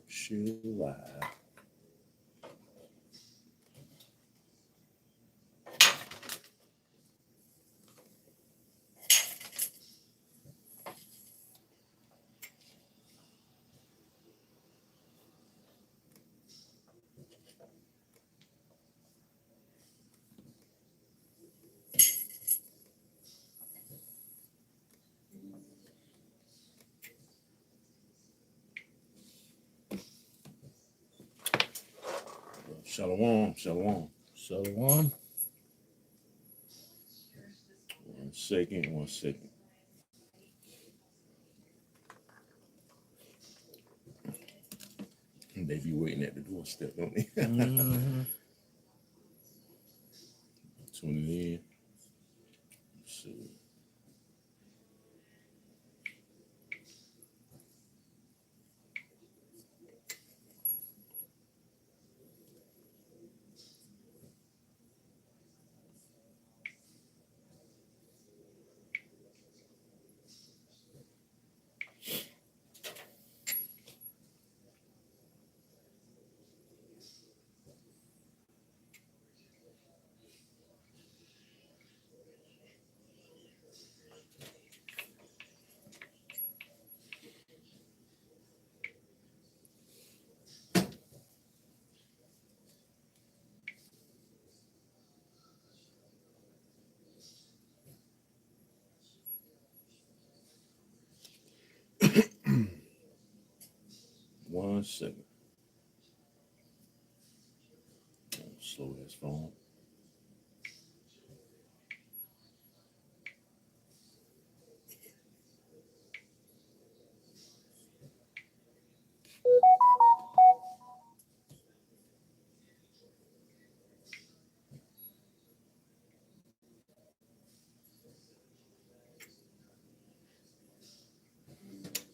Share live. Shalom, shalom. Shalom. 1 second, 1 second. They be waiting at the doorstep, don't they? Mm-hmm. Tuning in. Let's see. One second. Slow this phone.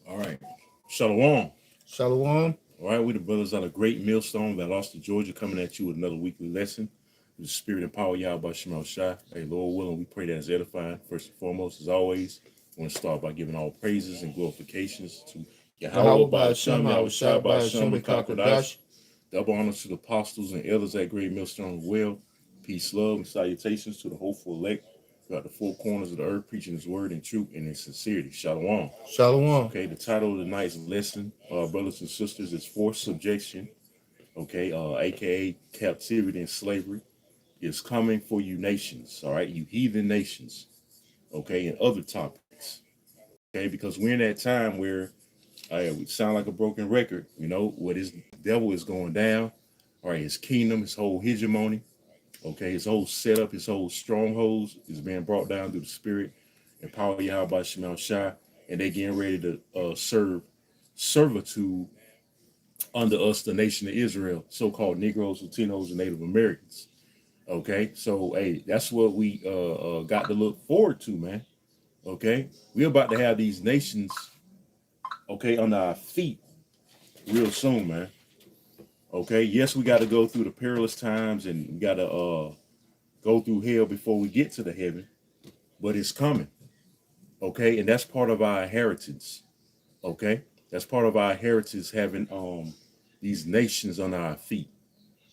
All right. Shalom. Shalom. All right, we the brothers out of Great Millstone, Valdosta, Georgia, coming at you with another weekly lesson. The spirit and power, y'all, by Shemal Shai. Hey, Lord willing, we pray that it's edifying. First and foremost, as always, I want to start by giving all praises and glorifications to Yahweh, by Hashem, Yahweh Shai, by Hashem, Kakodash. Double honors to the apostles and elders at Great Millstone well. Peace, love, and salutations to the hopeful elect throughout the four corners of the earth, preaching his word in truth and in sincerity. Shalom. Shalom. Okay, the title of tonight's lesson, brothers and sisters, is Forced Subjection, okay, aka captivity and slavery, is coming for you nations, all right, you heathen nations, okay, and other topics, okay, because we're in that time where we sound like a broken record, you know, what his devil is going down, all right, his kingdom, his whole hegemony, okay, his whole setup, his whole strongholds is being brought down through the spirit and power Yahweh by Shemal Shai, and they getting ready to serve servitude under us, the nation of Israel, so-called Negroes, Latinos, and Native Americans. Okay, so hey, that's what we got to look forward to, man. Okay, we're about to have these nations, okay, under our feet real soon, man. Okay, yes, we got to go through the perilous times, and we got to go through hell before we get to the heaven, but it's coming. Okay, and that's part of our inheritance. Okay, that's part of our heritage, having these nations under our feet.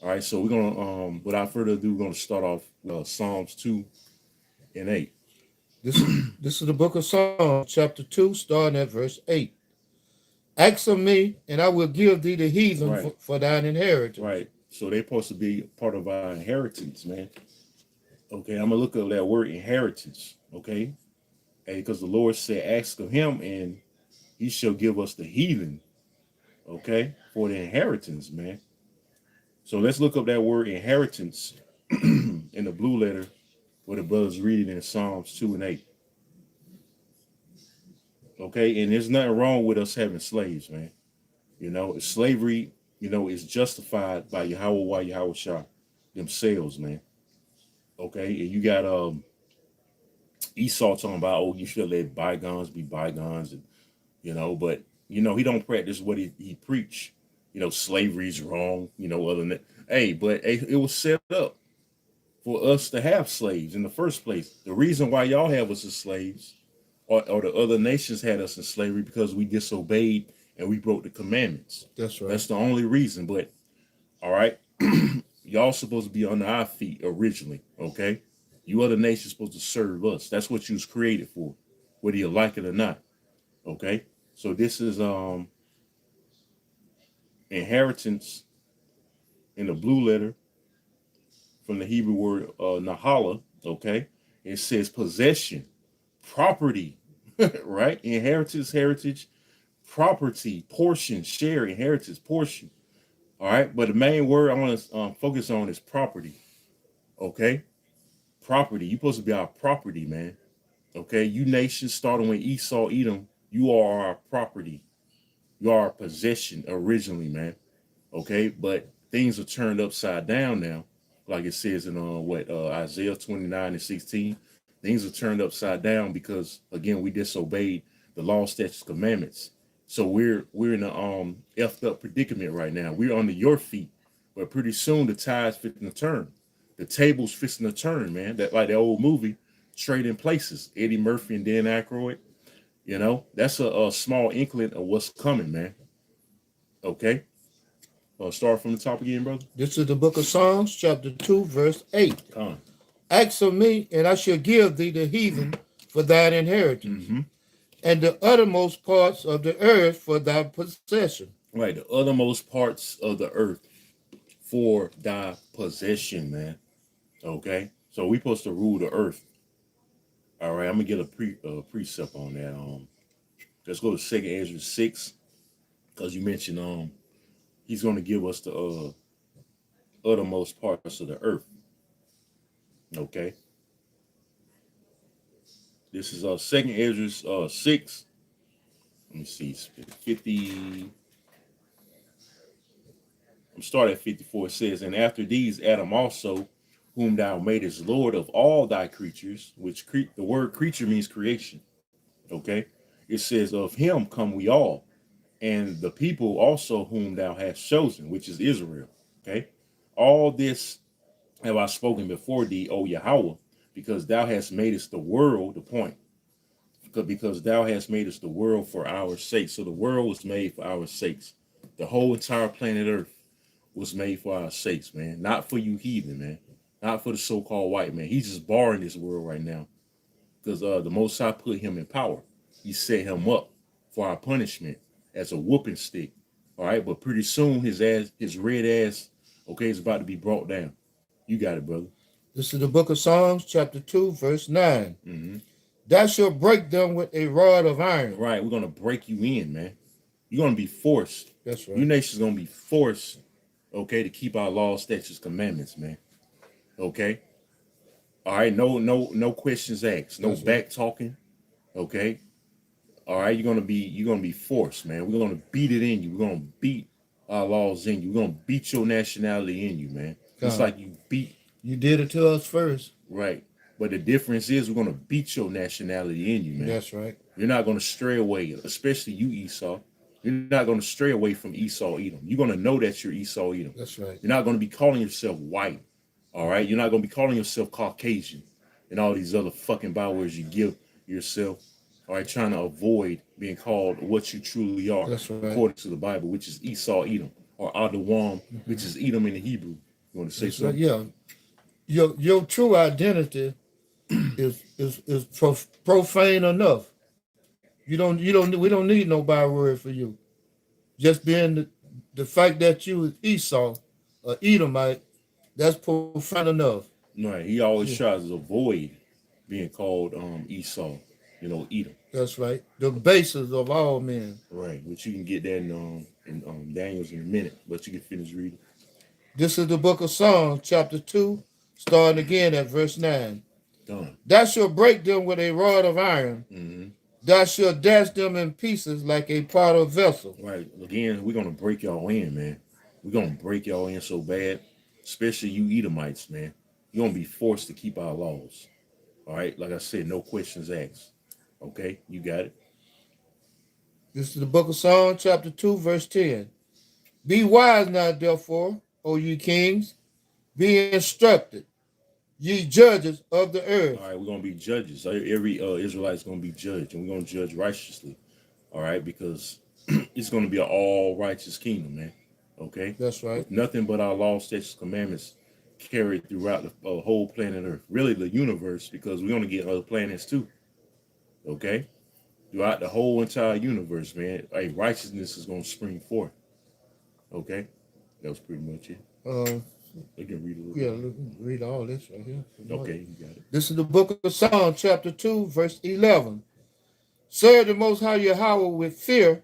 All right, so we're gonna without further ado, we're gonna start off with Psalms 2 and 8. This is the book of Psalms, chapter 2, starting at verse 8. Ask of me, and I will give thee the heathen Right. for thine inheritance. Right. So they're supposed to be part of our inheritance, man. Okay, I'm gonna look up that word inheritance. Okay, because the Lord said, "Ask of him, and he shall give us the heathen." Okay, for the inheritance, man. So let's look up that word inheritance in the blue letter, where the brothers read it in Psalms 2 and 8. Okay, and there's nothing wrong with us having slaves, man. You know, slavery, you know, is justified by Yahweh Shah themselves, man. Okay, and you got Esau talking about, oh, you should let bygones be bygones, and you know, but you know, he don't practice what he preach. You know, slavery is wrong. You know, other than that, hey, but hey, it was set up for us to have slaves in the first place. The reason why y'all have us as slaves, or the other nations had us in slavery, because we disobeyed and we broke the commandments. That's right. That's the only reason. But all right, y'all supposed to be under our feet originally. Okay, you other nations supposed to serve us. That's what you was created for, whether you like it or not. Okay, so this is inheritance in the blue letter from the Hebrew word nahala. Okay, it says possession, property, right? Inheritance, heritage, property, portion, share, inheritance, portion. All right, but the main word I want to focus on is property. Okay, property. You supposed to be our property, man. Okay, you nations starting with Esau, Edom, you are our property. You are our possession originally, man. Okay, but things are turned upside down now, like it says in Isaiah 29:16. Things are turned upside down because again we disobeyed the law, statutes, commandments. So we're in a effed up predicament right now. We're under your feet, but pretty soon the tide's fixing to turn. The table's fixing to turn, man. That like the old movie, Trading Places, Eddie Murphy and Dan Aykroyd. You know, that's a small inkling of what's coming, man. Okay. Start from the top again, brother. This is the book of Psalms, chapter 2, verse 8. Come on. Ask of me, and I shall give thee the heathen for thine inheritance, and the uttermost parts of the earth for thy possession. Right, the uttermost parts of the earth for thy possession, man. Okay, so we supposed to rule the earth. All right, I'm gonna get a precept on that. Let's go to 2nd Ezra 6, because you mentioned he's gonna give us the uttermost parts of the earth. Okay, this is 2nd Ezra 6. Let me see, 50. I'm starting at 54. It says, and after these, Adam also, whom thou madest Lord of all thy creatures, which the word creature means creation. Okay. It says, of him come we all, and the people also whom thou hast chosen, which is Israel. Okay. All this have I spoken before thee, O Yahweh, because thou hast made us the world, the point. Because thou hast made us the world for our sake. So the world was made for our sakes. The whole entire planet Earth was made for our sakes, man. Not for you heathen, man. Not for the so-called white man. He's just borrowing this world right now. Because the Most High put him in power. He set him up for our punishment as a whooping stick. All right, but pretty soon his red ass, okay, is about to be brought down. You got it, brother. This is the book of Psalms, chapter 2, verse 9. Thou shalt break them with a rod of iron. Right, we're gonna break you in, man. You're gonna be forced. That's right. You nation's gonna be forced, okay, to keep our laws, statutes, commandments, man. Okay. All right, no questions asked, no back talking. Okay. All right, you're gonna be forced, man. We're gonna beat it in you. We're gonna beat our laws in you. We're gonna beat your nationality in you, man. It's like you beat. You did it to us first. Right. But the difference is we're gonna beat your nationality in you, man. That's right. You're not gonna stray away, especially you, Esau. You're not gonna stray away from Esau Edom. You're gonna know that you're Esau Edom. That's right. You're not gonna be calling yourself white. All right. You're not gonna be calling yourself Caucasian and all these other fucking bywords you give yourself. All right, trying to avoid being called what you truly are, that's right, according to the Bible, which is Esau Edom, or Adawam, which is Edom in the Hebrew. You want to say something? Right, yeah. Your true identity is profane enough. We don't need no byword for you. Just being the fact that you is Esau, or Edomite, that's profane enough. Right. He always tries to avoid being called Esau. Edom. That's right. The basis of all men. Right, which you can get that in Daniel's in a minute, but you can finish reading. This is the book of Psalms, chapter 2, starting again at verse 9. Done. Thou shalt break them with a rod of iron. Mm-hmm. Thou shalt dash them in pieces like a pot of vessel. Right. Again, we're going to break y'all in, man. We're going to break y'all in so bad, especially you Edomites, man. You're going to be forced to keep our laws. All right? Like I said, no questions asked. Okay, you got it. This is the book of Psalms, chapter 2, verse 10. Be wise now, therefore, O ye kings, be instructed, ye judges of the earth. All right, we're going to be judges. Every Israelite is going to be judged, and we're going to judge righteously. All right, because It's going to be an all righteous kingdom, man. Okay, That's right. with nothing but our law, statutes, commandments carried throughout the whole planet Earth, really the universe, because we're going to get other planets too. Okay, throughout the whole entire universe, man, righteousness is going to spring forth. Okay, that was pretty much it. Uh, We can read a little yeah, bit. read all this right here. Okay, you got it. This is the book of Psalm, chapter 2, verse 11. Serve the Most High Yahweh with fear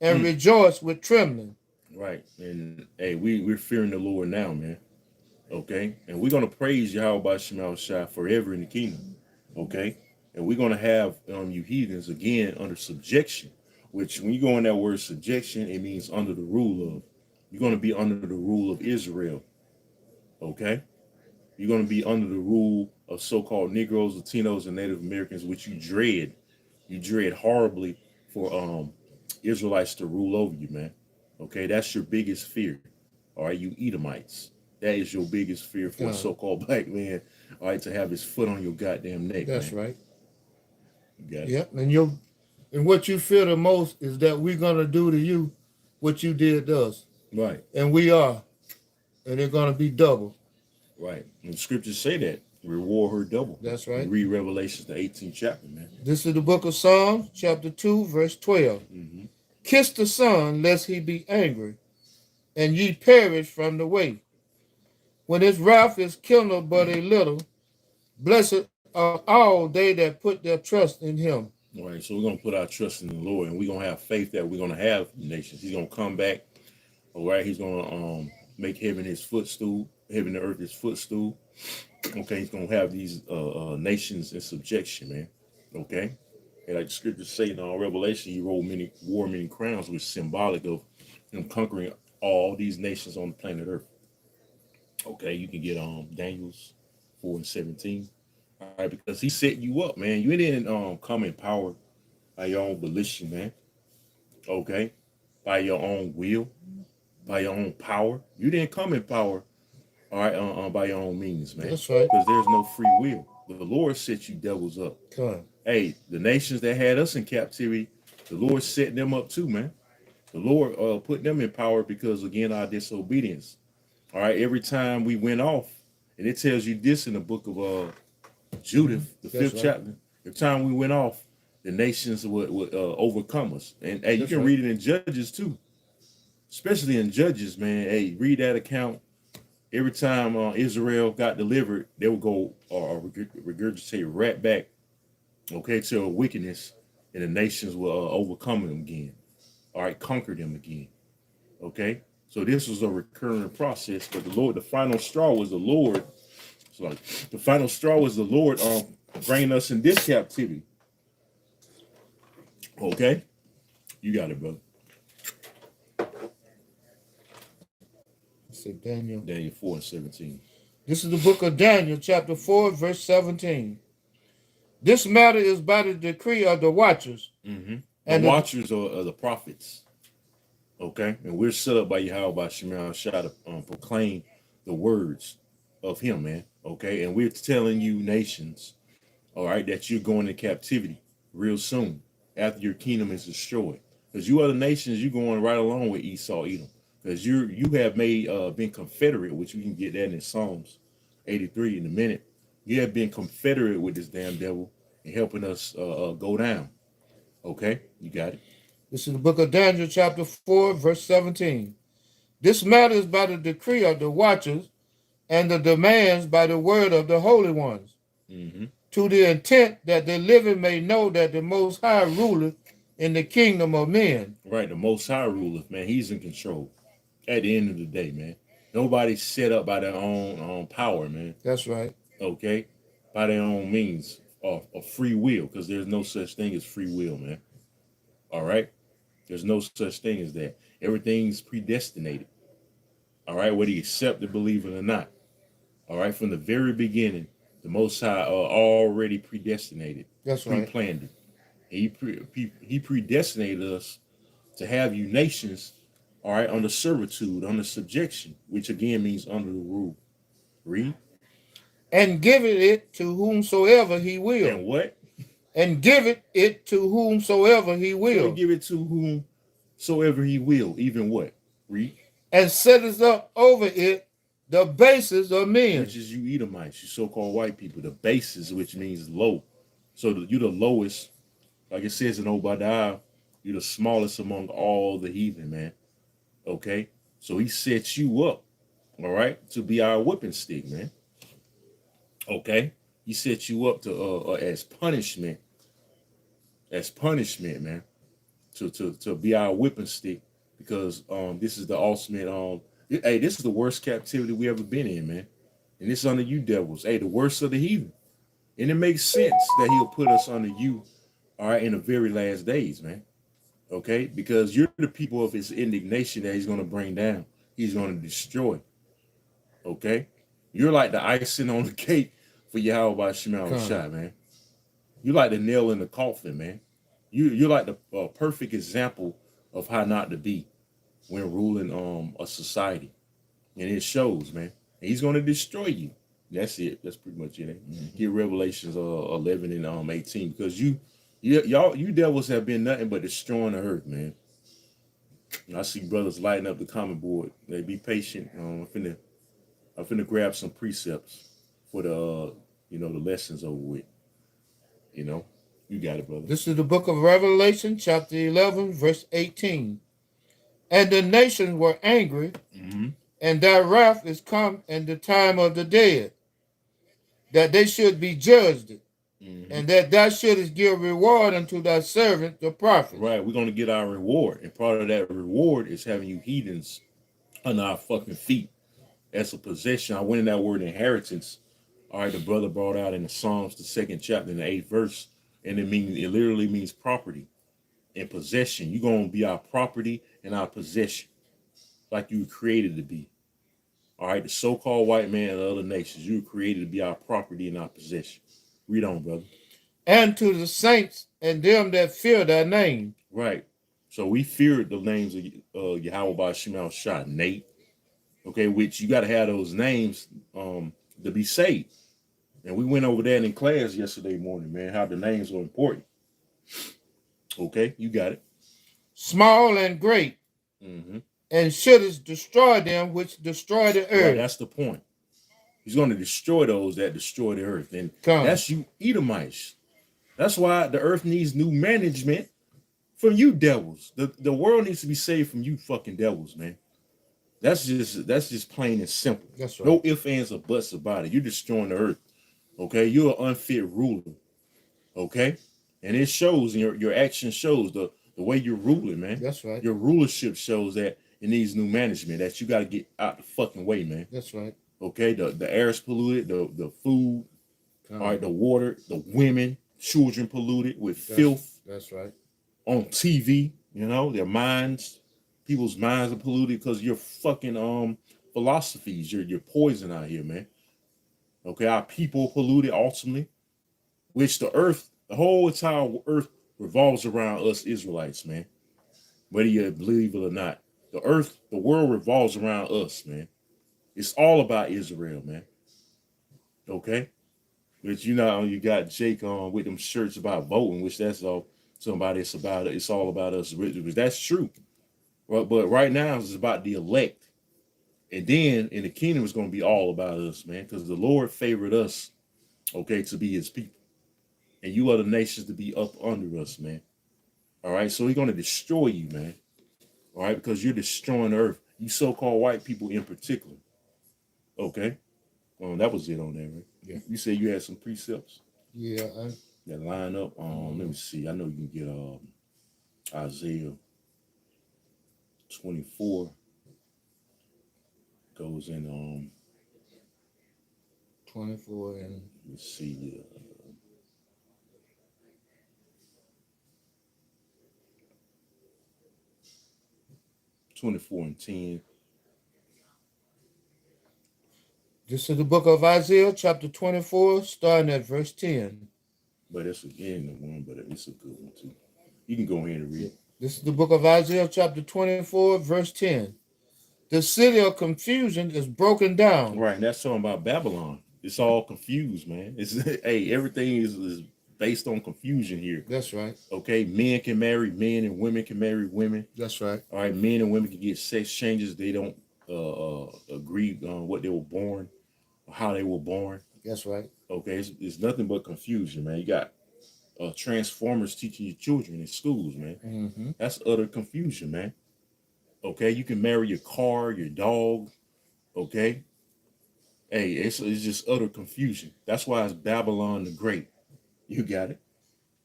and rejoice with trembling. Right, and hey, we're fearing the Lord now, man. Okay, and we're gonna praise Yahweh by Shemal Shai forever in the kingdom. Okay, and we're gonna have you heathens again under subjection. Which, when you go in that word subjection, it means under the rule of. You're gonna be under the rule of Israel. Okay, you're gonna be under the rule of so-called Negroes, Latinos, and Native Americans, which you dread. You dread horribly for Israelites to rule over you, man. Okay, that's your biggest fear. All right, you Edomites. That is your biggest fear for a so-called black man. All right, to have his foot on your goddamn neck. That's man. right. You got it. Yep. And what you fear the most is that we're gonna do to you what you did to us. Right. And we are. And they're gonna be double. Right. And the scriptures say that. Reward her double. That's right. You read Revelations, the 18th chapter, man. This is the book of Psalms, chapter 2, verse 12. Mm-hmm. Kiss the Son, lest he be angry, and ye perish from the way. When his wrath is kindled but a little, blessed are all they that put their trust in him. All right, so we're going to put our trust in the Lord, and we're going to have faith that we're going to have nations. He's going to come back. All right, he's going to make heaven his footstool, heaven and earth his footstool. Okay, he's going to have these nations in subjection, man. Okay, and like the scriptures say in Revelation, he wore many crowns, which is symbolic of him conquering all these nations on the planet Earth. Okay, you can get Daniel's 4 and 17. All right, because he set you up, man. You didn't come in power by your own volition, man. Okay, by your own will, by your own power. You didn't come in power, all right, by your own means, man. That's right. Because there's no free will. The Lord set you devils up. Come. Hey, the nations that had us in captivity, the Lord set them up too, man. The Lord put them in power because, again, our disobedience. All right, every time we went off, and it tells you this in the book of Judith, the That's 5th right. chapter. Every time we went off, the nations would overcome us. And hey, you That's can right. read it in Judges too, especially in Judges, man. Hey, read that account. Every time Israel got delivered, they would go regurgitate right back, okay, to wickedness, and the nations will overcome them again. All right, conquer them again. Okay, so this was a recurring process. But the final straw was the Lord. So the final straw was the Lord bringing us in this captivity. Okay, you got it, brother. Say Daniel. Daniel 4 and 17. This is the book of Daniel, chapter 4, verse 17. This matter is by the decree of the watchers. Mm-hmm. And the watchers are the prophets. Okay, and we're set up by Yahweh by Shemal Shai to proclaim the words of him, man. Okay, and we're telling you nations, all right, that you're going to captivity real soon after your kingdom is destroyed. Because you other nations, you're going right along with Esau, Edom. Because you have been confederate, which we can get that in Psalms 83 in a minute. You have been confederate with this damn devil and helping us go down. Okay, you got it. This is the book of Daniel, chapter 4, verse 17. This matter is by the decree of the watchers and the demands by the word of the holy ones, to the intent that the living may know that the Most High ruleth in the kingdom of men. Right, the Most High ruleth, man. He's in control. At the end of the day, man, nobody's set up by their own power, man. That's right. Okay, by their own means of free will, because there's no such thing as free will, man. All right, there's no such thing as that. Everything's predestinated. All right, whether you accept it, believe it or not. All right, from the very beginning, the Most High already predestinated. That's right. Pre-planned it. He predestinated us to have you nations, all right, under servitude, under subjection, which again means under the rule. Read. And giveth it to whomsoever he will. And what? And giveth it to whomsoever he will. So give it to soever he will, even what? Read. and setteth up over it the bases of men. Which is you Edomites, you so-called white people, the basis, which means low. So you're the lowest, like it says in Obadiah, you're the smallest among all the heathen, man. Okay? So he sets you up, all right, to be our whipping stick, man. Okay? He sets you up to as punishment, man, to be our whipping stick, because this is the ultimate hey, this is the worst captivity we ever been in, man. And it's under you devils. Hey, the worst of the heathen. And it makes sense that he'll put us under you, all right, in the very last days, man. Okay? Because you're the people of his indignation that he's going to bring down. He's going to destroy. Okay? You're like the icing on the cake for Yahweh Shemal Shai, man. You're like the nail in the coffin, man. You're like the perfect example of how not to be when ruling a society. And it shows, man. And he's going to destroy you. That's it. That's pretty much it. Get Revelations 11 and 18, because you devils have been nothing but destroying the earth, man. I see brothers lighting up the comment board. They be patient. I'm finna grab some precepts for the the lessons over with. You got it, brother. This is the book of Revelation, chapter 11, verse 18. And the nations were angry, and their wrath is come in the time of the dead, that they should be judged, and that thou shouldest give reward unto thy servant, the prophet. Right, we're going to get our reward. And part of that reward is having you heathens under our fucking feet as a possession. I went in that word inheritance. All right, the brother brought out in the Psalms, the 2nd chapter, in the 8th verse. And it literally means property and possession. You're going to be our property and our possession, like you were created to be. All right, the so-called white man and the other nations, you were created to be our property and our possession. Read on, brother. And to the saints and them that fear thy name. Right. So we feared the names of Yahweh Shemal Shah, Nate. Okay, which you got to have those names to be saved. And we went over that in class yesterday morning, man, how the names are important. Okay, you got it. Small and great. And shouldest destroy them which destroy the earth. Right, that's the point. He's going to destroy those that destroy the earth. And that's you Edomites. That's why the earth needs new management from you devils. The world needs to be saved from you fucking devils, man. That's just plain and simple. That's right. No ifs, ands, or buts about it. You're destroying the earth. Okay, you're an unfit ruler. Okay, and it shows, and your action shows the way you're ruling, man. That's right. Your rulership shows that it needs new management. That you got to get out the fucking way, man. That's right. Okay, the air is polluted, the food, all right, the water, the women, children polluted with filth. That's right. On TV, their minds, people's minds are polluted because your fucking philosophies, your poison out here, man. Okay, our people polluted ultimately, which the whole entire earth revolves around us Israelites, man. Whether you believe it or not, the world revolves around us, man. It's all about Israel, man. Okay, which you got Jake on with them shirts about voting, which that's all somebody. It's all about us, which that's true. But right now it's about the elect. And then in the kingdom, it's going to be all about us, man, because the Lord favored us, okay, to be his people. And you other nations to be up under us, man. All right, so he's going to destroy you, man. All right, because you're destroying the earth. You so-called white people in particular. Okay. That was it on there, right? Yeah. You said you had some precepts? Yeah. That line up. Let me see. I know you can get Isaiah 24. Goes in 24 and let's see 24 and 10. This is the book of Isaiah, chapter 24, starting at verse 10. But it's again the one, but it's a good one too. You can go ahead and read it. This is the book of Isaiah, chapter 24, verse 10. The city of confusion is broken down. Right, and that's talking about Babylon. It's all confused, man. It's hey, everything is based on confusion here. That's right. Okay, men can marry men and women can marry women. That's right. All right, men and women can get sex changes. They don't agree on what they were born, or how they were born. That's right. Okay, it's nothing but confusion, man. You got transformers teaching your children in schools, man. Mm-hmm. That's utter confusion, man. Okay, you can marry your car, your dog. Okay, hey, it's just utter confusion. That's why it's Babylon the Great. You got it.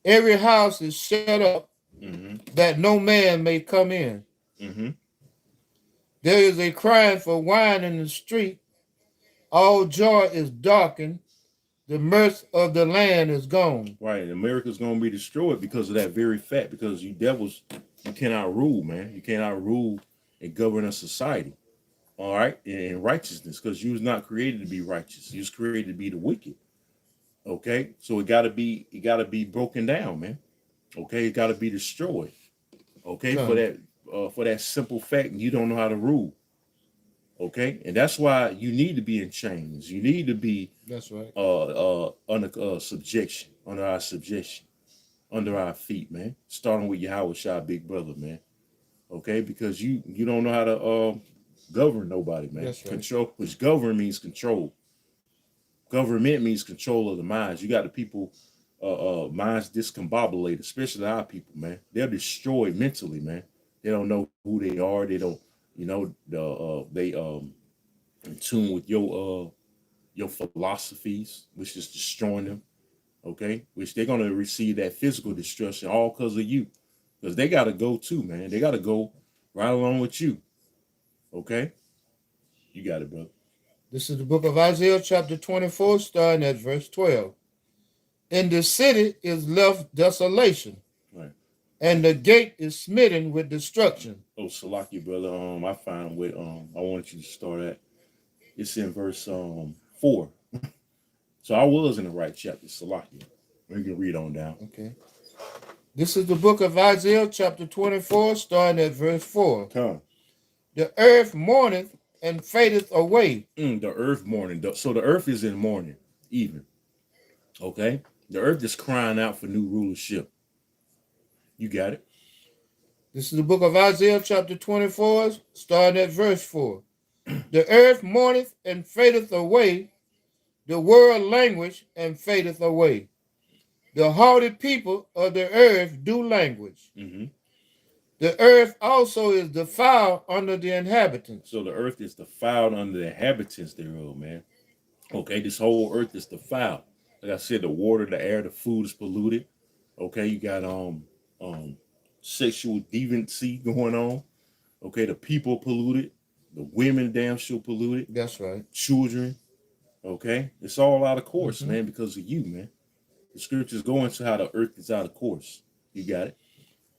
Every house is shut up Mm-hmm. that no man may come in. Mm-hmm. There is a crying for wine in the street. All joy is darkened. The mirth of the land is gone. Right, America's gonna be destroyed because of that very fact. Because you devils, you cannot rule, man. You cannot rule and govern a society. All right, in righteousness, because you was not created to be righteous. You was created to be the wicked. Okay, so it gotta be broken down, man. Okay, it gotta be destroyed. Okay, for that simple fact, you don't know how to rule. Okay, and that's why you need to be in chains. You need to be That's right. under subjection, under our feet, man. Starting with Yahweh Shah, big brother, man. Okay, because you don't know how to govern nobody, man. That's right. Control, which govern means control. Government means control of the minds. You got the people minds discombobulated, especially our people, man. They're destroyed mentally, man. They don't know who they are. They don't, they in tune with your philosophies, which is destroying them. Okay, which they're gonna receive that physical destruction all because of you, because they gotta go too, man. They gotta go right along with you. Okay, you got it, brother. This is the book of Isaiah, chapter 24, starting at verse 12. In the city is left desolation, Right. and the gate is smitten with destruction. Oh, Salaki, brother. I find with I want you to start at. It's in verse 4. So I was in the right chapter, Salaki. We can read on down. Okay. This is the book of Isaiah, chapter 24, starting at verse 4. Come. The earth mourneth and fadeth away. The earth mourning. So the earth is in mourning, even. Okay? The earth is crying out for new rulership. You got it? This is the book of Isaiah, chapter 24, starting at verse 4. The earth mourneth and fadeth away. The world languish and fadeth away. The haughty people of the earth do languish. Mm-hmm. The earth also is defiled under the inhabitants. So the earth is defiled under the inhabitants thereof, man. Okay, this whole earth is defiled. Like I said, the water, the air, the food is polluted. Okay, you got sexual deviancy going on. Okay, the people polluted, the women damn sure polluted. That's right. Children. Okay, it's all out of course, man, because of you, man. The scriptures go into how the earth is out of course. You got it?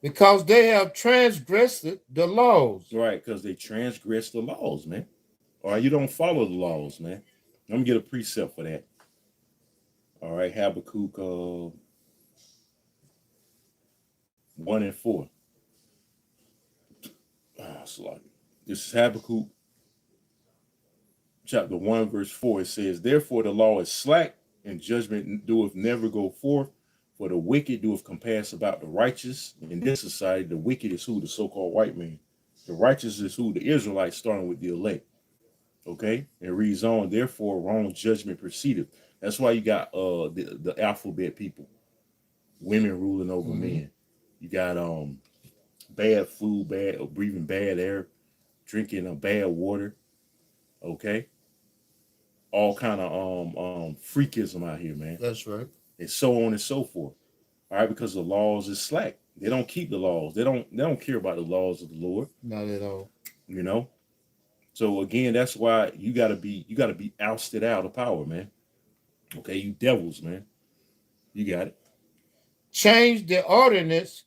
Because they have transgressed the laws. Right, because they transgress the laws, man. All right, you don't follow the laws, man. I'm gonna get a precept for that. All right, Habakkuk 1 and 4. This is Habakkuk chapter 1, verse 4. It says, therefore the law is slack, and judgment doeth never go forth, for the wicked doeth compass about the righteous. In this society, the wicked is who? The so-called white man. The righteous is who? The Israelites, starting with the elect. Okay, and reads on, therefore wrong judgment proceedeth. That's why you got the alphabet people, women ruling over men. You got bad food, breathing bad air, drinking bad water. Okay, all kind of freakism out here, man. That's right. And so on and so forth. All right, because the laws is slack. They don't keep the laws. They don't care about the laws of the Lord. Not at all. You know. So again, that's why you gotta be ousted out of power, man. Okay, you devils, man. You got it. Change the ordinance,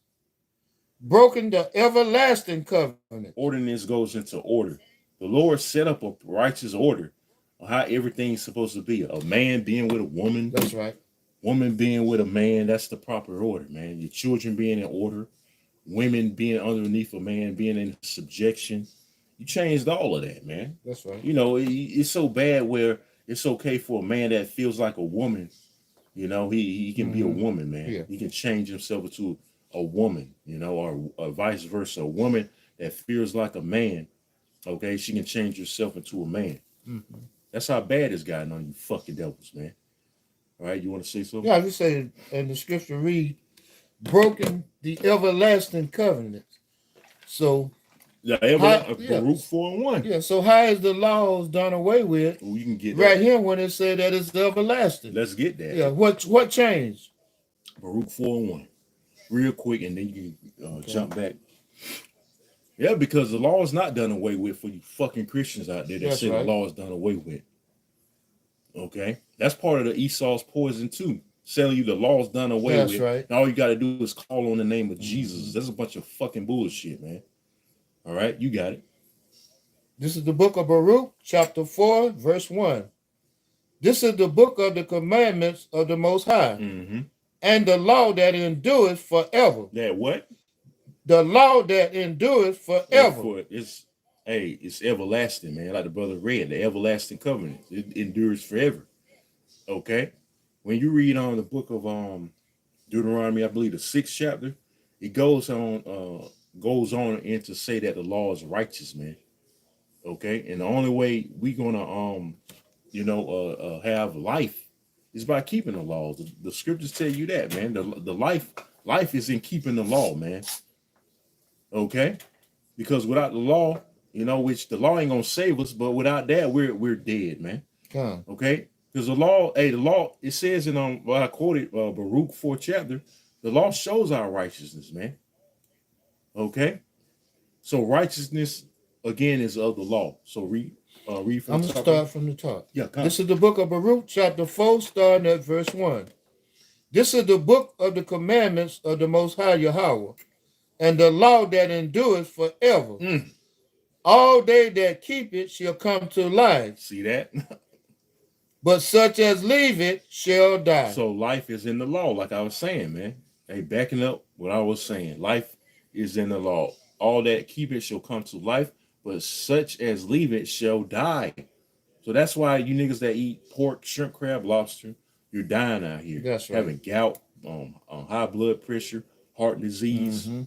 broken the everlasting covenant. Ordinance goes into order. The Lord set up a righteous order on how everything's supposed to be. A man being with a woman. That's right. Woman being with a man, that's the proper order, man. Your children being in order. Women being underneath a man, being in subjection. You changed all of that, man. That's right. You know, it's so bad where it's okay for a man that feels like a woman You know, he can be a woman, man. Yeah. He can change himself into a woman, you know, or vice versa. A woman that feels like a man, okay, she can change herself into a man. Mm-hmm. That's how bad it's gotten on you fucking devils, man. All right, you want to say something? Yeah, I just say, and the scripture read, broken the everlasting covenant. So Yeah, how? Yeah, Baruch 4:1. yeah. So how is the laws done away with? We can get Right that. here when it said that it's everlasting. Let's get that. Yeah. What changed? Baruch 4:1. Real quick, and then you can Okay. jump back. Yeah, because the law is not done away with for you fucking Christians out there that That's say right. the law is done away with. Okay, that's part of the Esau's poison too. Selling you the law's done away That's with. right. And all you got to do is call on the name of Jesus. That's a bunch of fucking bullshit, man. All right, you got it. This is the book of Baruch, chapter 4, verse 1. This is the book of the commandments of the Most High, Mm-hmm. and the law that endureth forever. That what? The law that endureth forever. It's everlasting, man. Like the brother read, the everlasting covenant. It endures forever. Okay. When you read on the book of Deuteronomy, I believe the 6th chapter, it goes on and to say that the law is righteous, man. Okay, and the only way we gonna have life is by keeping the laws. The scriptures tell you that, man. The life is in keeping the law, man. Okay, because without the law, which the law ain't gonna save us, but without that, we're dead, man. Okay, because the law, it says in what I quoted Baruch 4th chapter, the law shows our righteousness, man. Okay, so righteousness again is of the law. So read from the top. I'm gonna start from the top. Yeah, this is the book of Baruch, chapter 4, starting at verse 1. This is the book of the commandments of the Most High Yahweh, and the law that endures forever. All they that keep it shall come to life. See that? But such as leave it shall die. So life is in the law, like I was saying, man. Hey, backing up what I was saying. Life is in the law. All that keep it shall come to life, but such as leave it shall die. So that's why you niggas that eat pork, shrimp, crab, lobster, you're dying out here. That's right. Having gout, high blood pressure, heart disease. Mm-hmm.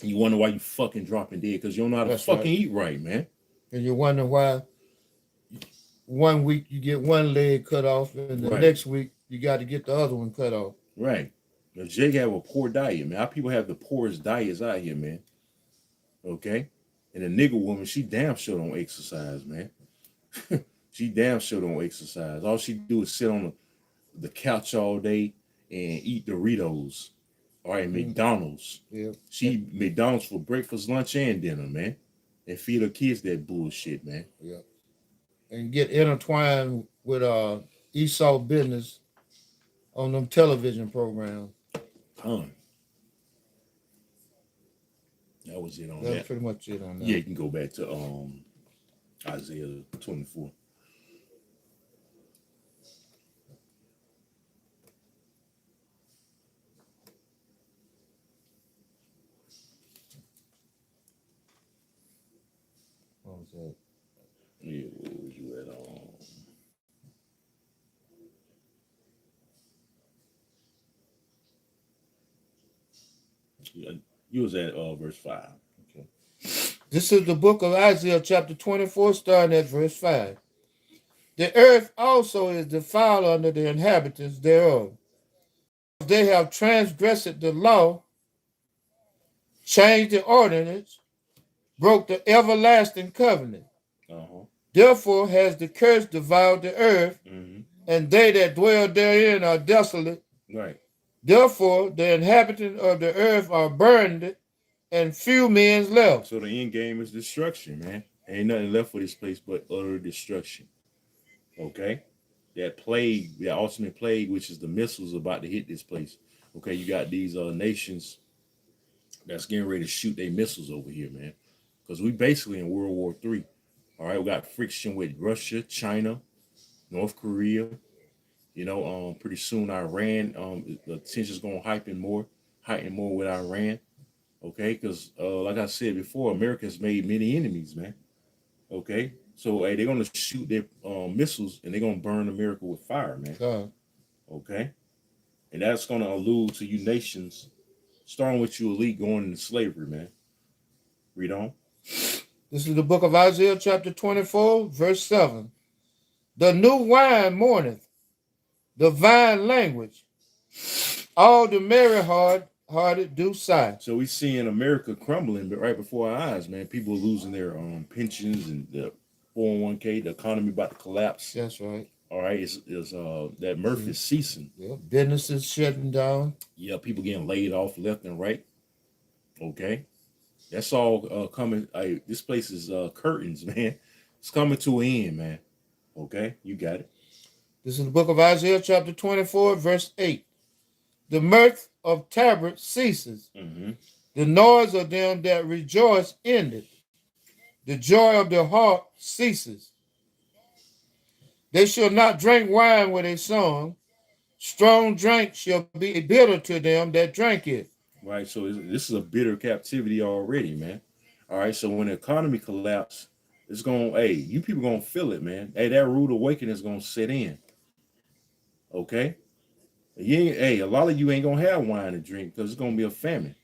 You wonder why you fucking dropping dead, because you don't know how to fucking eat right, man. And you wonder why 1 week you get one leg cut off, and the next week you got to get the other one cut off. Right. Now, Jake have a poor diet, man. Our people have the poorest diets out here, man. Okay? And a nigga woman, she damn sure don't exercise, man. She damn sure don't exercise. All she do is sit on the couch all day and eat Doritos. All right, McDonald's. Yeah. She eat McDonald's for breakfast, lunch, and dinner, man. And feed her kids that bullshit, man. Yeah. And get intertwined with Esau business on them television programs. That was it on that. That's pretty much it on that. Yeah, you can go back to Isaiah 24. What was that? Yeah, where was you at? You was at verse 5. Okay. This is the book of Isaiah, chapter 24, starting at verse 5. The earth also is defiled under the inhabitants thereof. They have transgressed the law, changed the ordinance, broke the everlasting covenant. Therefore has the curse devoured the earth, and they that dwell therein are desolate. Right. Therefore the inhabitants of the earth are burned, and few men left. So the end game is destruction, man. Ain't nothing left for this place but utter destruction. Okay? That plague, that ultimate plague, which is the missiles about to hit this place. Okay, you got these nations that's getting ready to shoot their missiles over here, man. Because we basically in World War III. All right, we got friction with Russia, China, North Korea. Pretty soon Iran, the tension's gonna heighten more with Iran. Okay, because like I said before, America's made many enemies, man. Okay, so they're gonna shoot their missiles and they're gonna burn America with fire, man. Okay, And that's going to allude to you nations, starting with you elite going into slavery, man. Read on. This is the book of Isaiah, chapter 24, verse 7. The new wine mourneth, the vine language. All the merry hearted do sigh. So we seeing America crumbling, but right before our eyes, man. People are losing their pensions and the 401k. The economy about to collapse. That's right. All right, is that mirth is ceasing. Yeah. Businesses shutting down. Yeah, people getting laid off left and right. Okay, that's all coming. This place is curtains, man. It's coming to an end, man. Okay, you got it. This is the book of Isaiah, chapter 24, verse 8. The mirth of tabrets ceases. Mm-hmm. The noise of them that rejoice ended. The joy of their heart ceases. They shall not drink wine with a song. Strong drink shall be bitter to them that drink it. Right. So this is a bitter captivity already, man. All right. So when the economy collapse, it's going. Hey, you people gonna feel it, man. Hey, that rude awakening is gonna set in. Okay. You ain't, hey, a lot of you ain't gonna have wine to drink because it's gonna be a famine.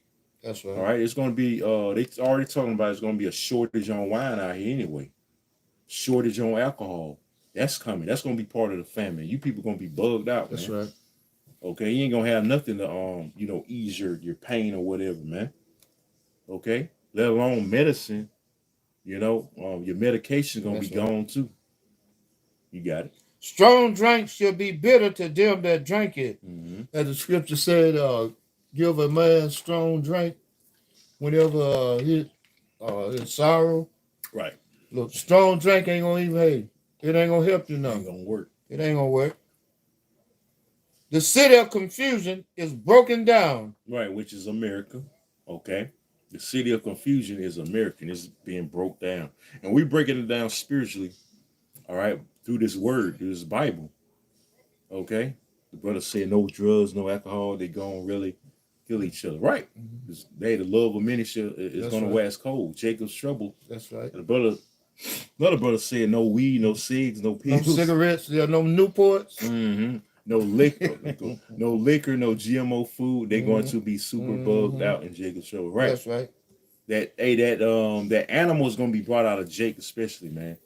That's right. All right. It's gonna be. They already talking about it's gonna be a shortage on wine out here anyway. Shortage on alcohol. That's coming. That's gonna be part of the famine. You people gonna be bugged out, man. That's right. Okay, you ain't gonna have nothing to ease your pain or whatever, man. Okay, let alone medicine. Your medication's gonna That's be right. gone too. You got it. Strong drink shall be bitter to them that drink it. Mm-hmm. As the scripture said, give a man strong drink whenever he in sorrow. Right. Look, strong drink ain't gonna even it ain't gonna help you Ain't none. gonna work. It ain't gonna work. The city of confusion is broken down. Right, which is America. Okay. The city of confusion is American. It's being broke down. And we breaking it down spiritually, all right, through this word, through this Bible. Okay. The brother said no drugs, no alcohol, they gonna really kill each other. Right. Mm-hmm. They the love of many is gonna right. wax cold. Jacob's trouble. That's right. And another brother said no weed, no cigs, no pills. No cigarettes, there are no Newports. Mm-hmm. No liquor, no liquor, no GMO food. They're going to be super bugged out in Jacob's trouble. Right. That's right. That animal is gonna be brought out of Jake, especially, man.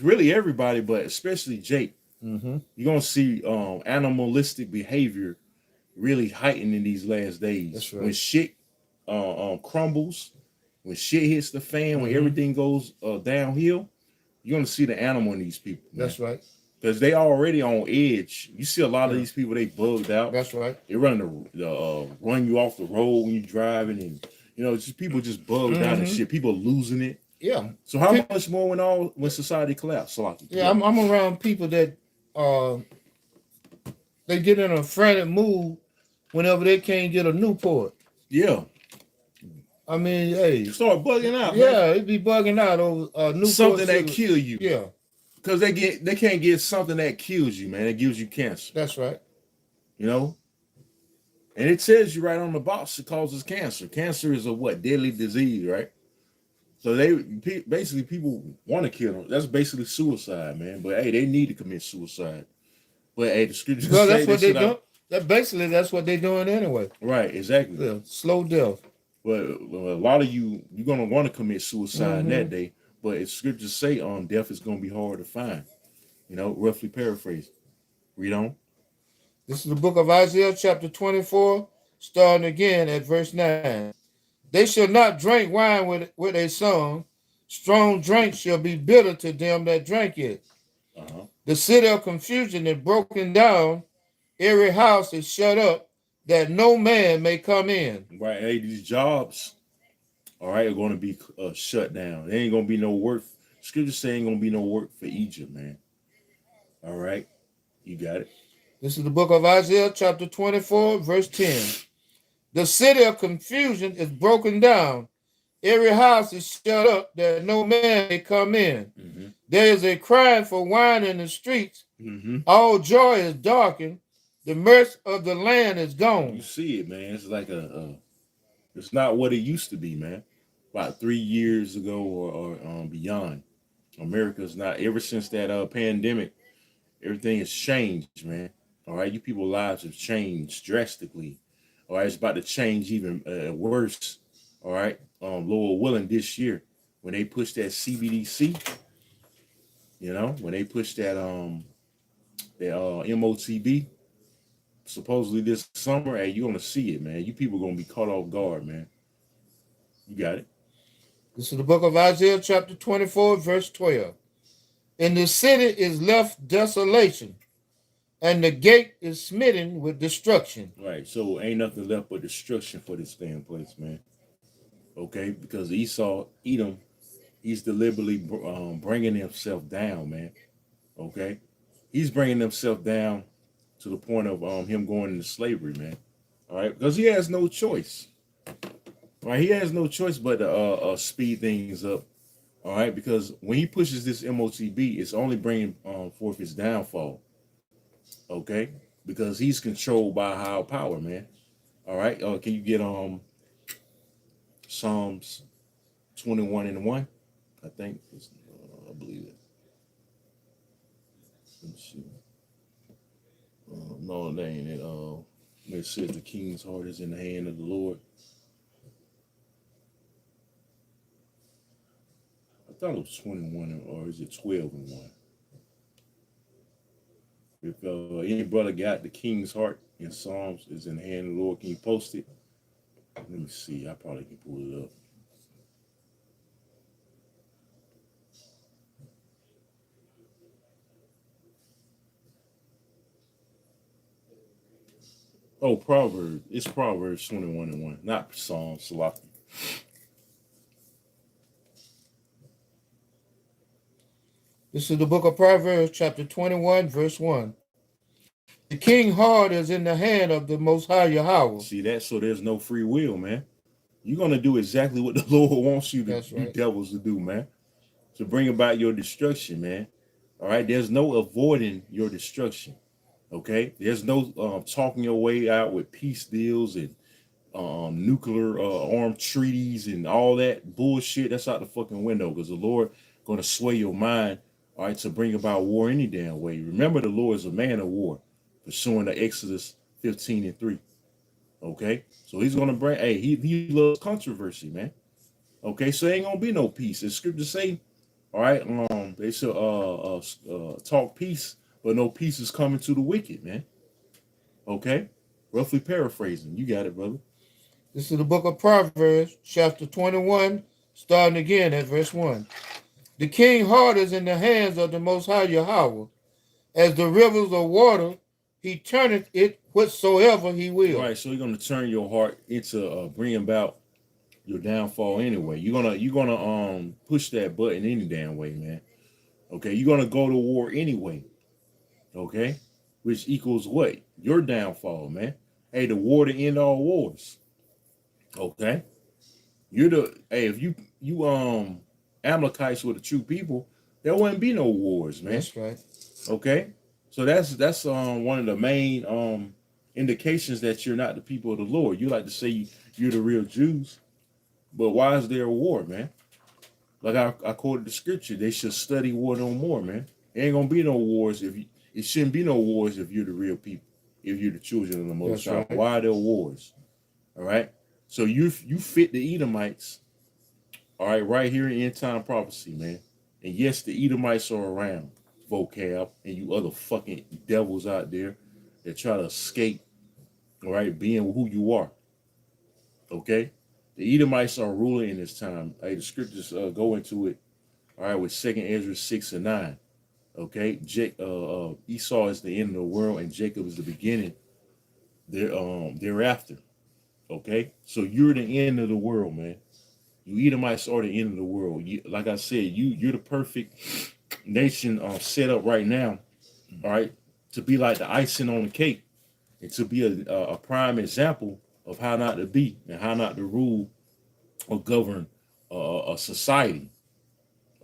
Really everybody, but especially Jake. Mm-hmm. You're gonna see animalistic behavior really heightened in these last days. That's right. When shit crumbles, when shit hits the fan, when everything goes downhill, you're gonna see the animal in these people. Man. That's right. Because they already on edge. You see a lot of these people, they bugged out. That's right. They run you off the road when you're driving, and just people just bugged out and shit. People losing it. Yeah. So how much more when society collapsed? Yeah, I'm around people that they get in a frantic mood whenever they can't get a Newport. Yeah. I mean, hey. You start bugging out. Yeah, man. it be bugging out over Newport. Something that kill you. Yeah. Because they can't get something that kills you, man. It gives you cancer. That's right. And it tells you right on the box it causes cancer. Cancer is a deadly disease, right? So basically people want to kill them. That's basically suicide, man. But hey, they need to commit suicide. But hey, the scriptures Well, say that's what they do. That's what they're doing anyway. Right, exactly. Yeah, slow death. But a lot of you're gonna want to commit suicide that day. But it's scriptures say death is gonna be hard to find. Roughly paraphrase. Read on. This is the book of Isaiah, chapter 24, starting again at verse 9. They shall not drink wine with a song. Strong drink shall be bitter to them that drink it. Uh-huh. The city of confusion is broken down. Every house is shut up, that no man may come in. Right. Hey, these jobs, all right, are going to be shut down. There ain't going to be no work. Scripture saying ain't going to be no work for Egypt, man. All right. You got it. This is the book of Isaiah, chapter 24, verse 10. The city of confusion is broken down. Every house is shut up, that no man may come in. Mm-hmm. There is a crying for wine in the streets. Mm-hmm. All joy is darkened. The mirth of the land is gone. You see it, man. It's like it's not what it used to be, man. About 3 years ago or beyond. America's not, ever since that pandemic, everything has changed, man. All right, you people lives have changed drastically. All right, it's about to change even worse. All right, Lord willing, this year when they push that CBDC, when they push that MOTB, supposedly this summer, hey, you're gonna see it, man. You people gonna be caught off guard, man. You got it. This is the book of Isaiah, chapter 24, verse 12. And the city is left desolation, and the gate is smitten with destruction. Right. So ain't nothing left but destruction for this damn place, man. Okay, because Esau, Edom, he's deliberately bringing himself down, man. Okay, he's bringing himself down to the point of him going into slavery, man. All right, because he has no choice. Right, he has no choice but to speed things up. All right, because when he pushes this MOTB, it's only bringing forth his downfall. Okay, because he's controlled by higher power, man. All right, can you get Psalms 21:1? I think I believe it. Let's see. No, that ain't it. It says the king's heart is in the hand of the Lord. I thought it was 21, or is it 12:1? If any brother got the king's heart in Psalms is in the hand of the Lord, can you post it? Let me see. I probably can pull it up. Oh, Proverbs. It's Proverbs 21:1, not Psalms. Salaki. This is the book of Proverbs, chapter 21, verse 1. The king's heart is in the hand of the Most High Yahweh. See that? So there's no free will, man. You're gonna do exactly what the Lord wants you to, That's you right. devils, to do, man. To bring about your destruction, man. All right. There's no avoiding your destruction. Okay. There's no talking your way out with peace deals and nuclear armed treaties and all that bullshit. That's out the fucking window because the Lord gonna sway your mind, all right, to bring about war any damn way. Remember, the Lord is a man of war, pursuing the Exodus 15:3. Okay, so he's gonna bring. Hey, he loves controversy, man. Okay, so ain't gonna be no peace. The scriptures say, all right, they should talk peace, but no peace is coming to the wicked, man. Okay, roughly paraphrasing. You got it, brother. This is the book of Proverbs, chapter 21, starting again at verse 1. The king's heart is in the hands of the Most High Yahweh. As the rivers of water, he turneth it whatsoever he will. Right, so you're gonna turn your heart into bring about your downfall anyway. You're gonna push that button any damn way, man. Okay, you're gonna go to war anyway. Okay, which equals what? Your downfall, man. Hey, the war to end all wars. Okay, you're the hey. If you Amalekites were the true people, there wouldn't be no wars, man. That's right. Okay, so that's one of the main indications that you're not the people of the Lord. You like to say you're the real Jews, but why is there a war, man? Like I quoted the scripture, they should study war no more, man. There ain't gonna be no wars if you. It shouldn't be no wars if you're the real people, if you're the children of the Most High. Right. Why are there wars? All right. So you fit the Edomites. All right here in end time prophecy, man. And yes, the Edomites are around, vocab, and you other fucking devils out there that try to escape. All right, being who you are. Okay. The Edomites are ruling in this time. Hey, the scriptures go into it. All right, with Second Ezra 6 and 9. Okay, Esau is the end of the world, and Jacob is the beginning. Thereafter. Okay, so you're the end of the world, man. You Edomites are the end of the world. Like I said, you're the perfect nation set up right now. All right, to be like the icing on the cake, and to be a prime example of how not to be and how not to rule or govern a society.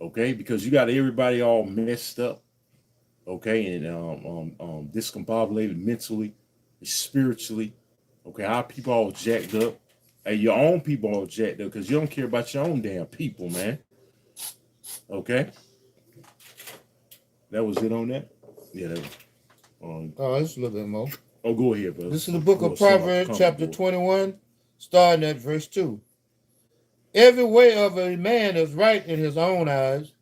Okay, because you got everybody all messed up. Okay, and discombobulated mentally, spiritually. Okay, our people all jacked up. Hey, your own people all jacked up because you don't care about your own damn people, man. Okay, that was it on that. Yeah, that was. Oh, it's a little bit more. Oh, go ahead, brother. This is the book We'll of sum up the Proverbs, comment chapter board. 21, starting at verse 2. Every way of a man is right in his own eyes,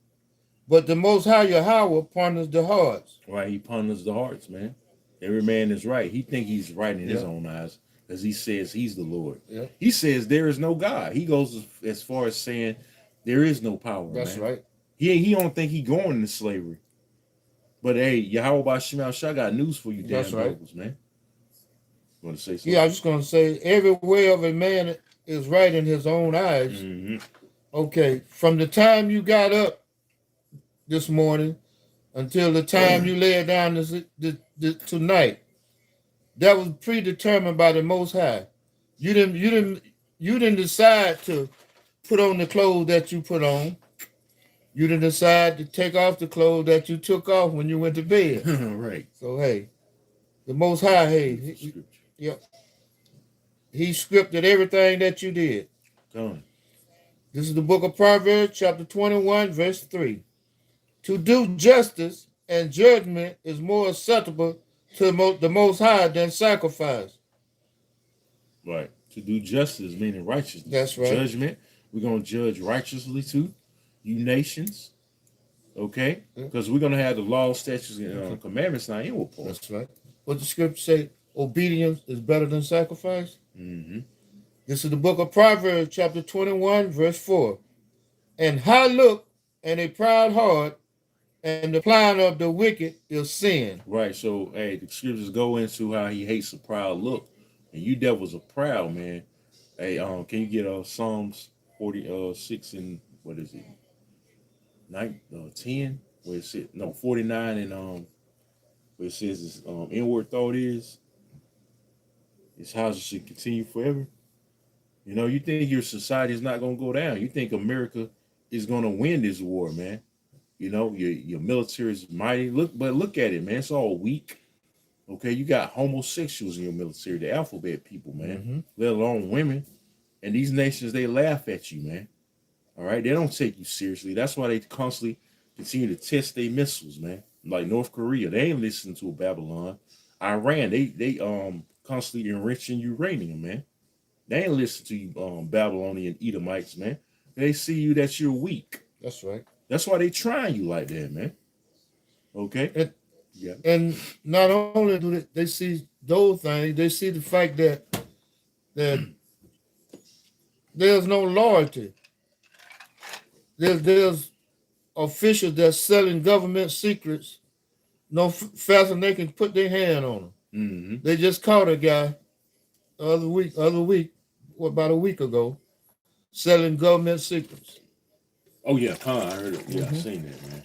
but the Most High Yahweh ponders the hearts. Right, he ponders the hearts, man. Every man is right. He think he's right in his Yeah. own eyes because he says he's the Lord. Yeah. He says there is no God. He goes as far as saying there is no power, That's man. right. He don't think he going into slavery. But hey, Yahweh Bashim Shah got news for you, That's damn right. devils, man. You want to say something? Yeah, I was just going to say, every way of a man is right in his own eyes. Mm-hmm. Okay, from the time you got up this morning until the time you lay down tonight, that was predetermined by the Most High. You didn't decide to put on the clothes that you put on. You didn't decide to take off the clothes that you took off when you went to bed. Right. So hey, the Most High, hey, yep, He scripted everything that you did. Done. This is the book of Proverbs, chapter 21, verse 3. To do justice and judgment is more acceptable to the Most High than sacrifice. Right. To do justice, meaning righteousness. That's right. Judgment, we're going to judge righteously too. You nations, okay? Because we're going to have the law, statutes, and commandments now in with Paul. That's right. What the scripture say, obedience is better than sacrifice. Mm-hmm. This is the book of Proverbs, chapter 21, verse 4. And high look and a proud heart and the plan of the wicked is sin. Right. So, hey, the scriptures go into how he hates a proud look. And you devils are proud, man. Hey, can you get Psalms 46 and what is it? 10? Where it says, no, 49 and where it says this inward thought is his house should continue forever. You know, you think your society is not gonna go down. You think America is gonna win this war, man. You know, your military is mighty. Look at it, man. It's all weak. Okay, you got homosexuals in your military, the alphabet people, man, let alone women. And these nations, they laugh at you, man. All right, they don't take you seriously. That's why they constantly continue to test their missiles, man. Like North Korea, they ain't listening to Babylon. Iran, they constantly enriching uranium, man. They ain't listen to you, Babylonian Edomites, man. They see you that you're weak. That's right. That's why they trying you like that, man. Okay. And not only do they see those things, they see the fact that there's no loyalty. There's officials that's selling government secrets no faster than they can put their hand on them. Mm-hmm. They just caught a guy other week, about a week ago, selling government secrets. Oh yeah, I heard it. Yeah, I seen that, man.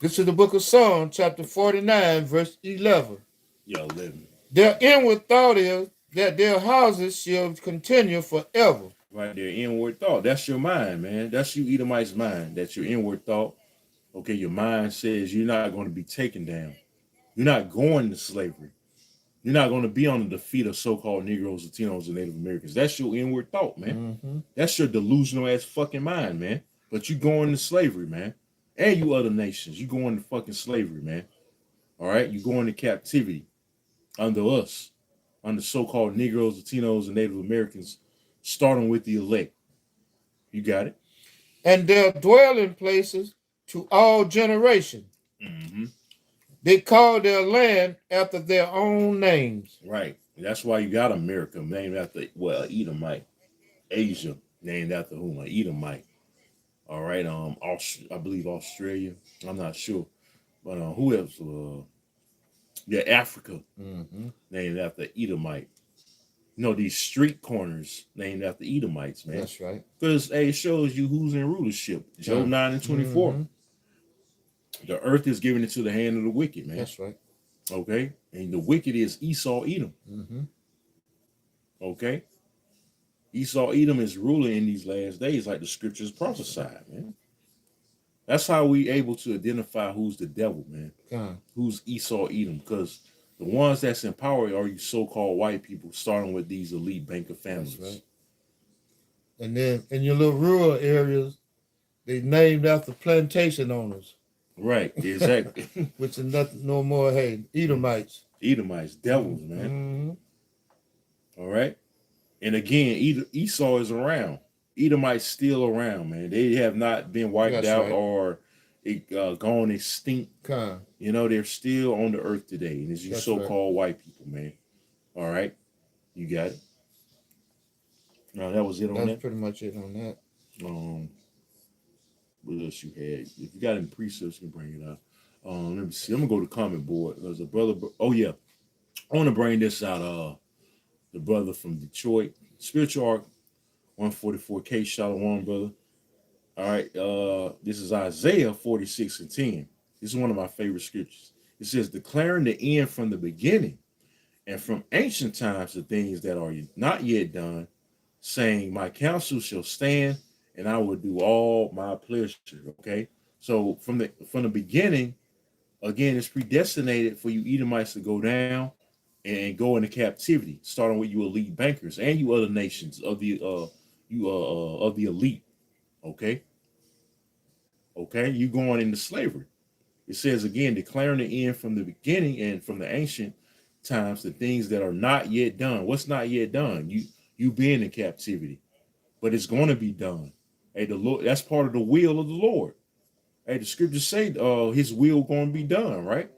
This is the book of Psalms, chapter 49, verse 11. Yeah, 11. Their inward thought is that their houses shall continue forever. Right there, inward thought. That's your mind, man. That's you, Edomite's mind. That's your inward thought. Okay, your mind says you're not going to be taken down. You're not going to slavery. You're not going to be on the defeat of so-called Negroes, Latinos, and Native Americans. That's your inward thought, man. That's your delusional ass fucking mind, man. But you going to slavery, man. And you other nations, you going to fucking slavery, man. All right, you going to captivity under us, under so-called Negroes, Latinos, and Native Americans, starting with the elect. You got it. And their dwelling places to all generations. They call their land after their own names. Right. That's why you got America named after, well, Edomite. Asia named after whom? An Edomite. All right. I believe Australia. I'm not sure. But who else? Yeah, Africa. Named after Edomite. You know, these street corners named after Edomites, man. That's right. Because it shows you who's in rulership. Job 9 and 24. The earth is given into the hand of the wicked, man. That's right. Okay? And the wicked is Esau, Edom. Okay? Esau, Edom is ruling in these last days like the scriptures prophesied, man. That's how we able to identify who's the devil, man. Who's Esau, Edom. Because the ones that's in power are you so-called white people, starting with these elite banker families. That's right. And then in your little rural areas, they named after plantation owners. Right, exactly. which is nothing no more. Hey, Edomites. Edomites, devils, man. Mm-hmm. All right. And again, Esau is around. Edomites still around, man. They have not been wiped That's out right. or gone extinct. Con. You know, they're still on the earth today. And it's you That's right. so-called white people, man. All right. You got it. No, that was it on That's that. pretty much it on that. Um, what else you had? If you got any precepts, you can bring it up. Let me see. I'm gonna go to comment board. There's a brother. Oh yeah, I want to bring this out. The brother from Detroit, Spiritual Arc 144K. Shalom, brother. All right. This is Isaiah 46:10. This is one of my favorite scriptures. It says, "Declaring the end from the beginning, and from ancient times the things that are not yet done, saying, My counsel shall stand, and I will do all my pleasure." Okay. So from the beginning, again, it's predestinated for you Edomites to go down and go into captivity, starting with you elite bankers and you other nations of the of the elite. Okay, okay, you going into slavery. It says again, declaring the end from the beginning and from the ancient times, the things that are not yet done. What's not yet done? You being in captivity, but it's going to be done. Hey, the Lord, that's part of the will of the Lord. Hey, the scriptures say his will going to be done, right?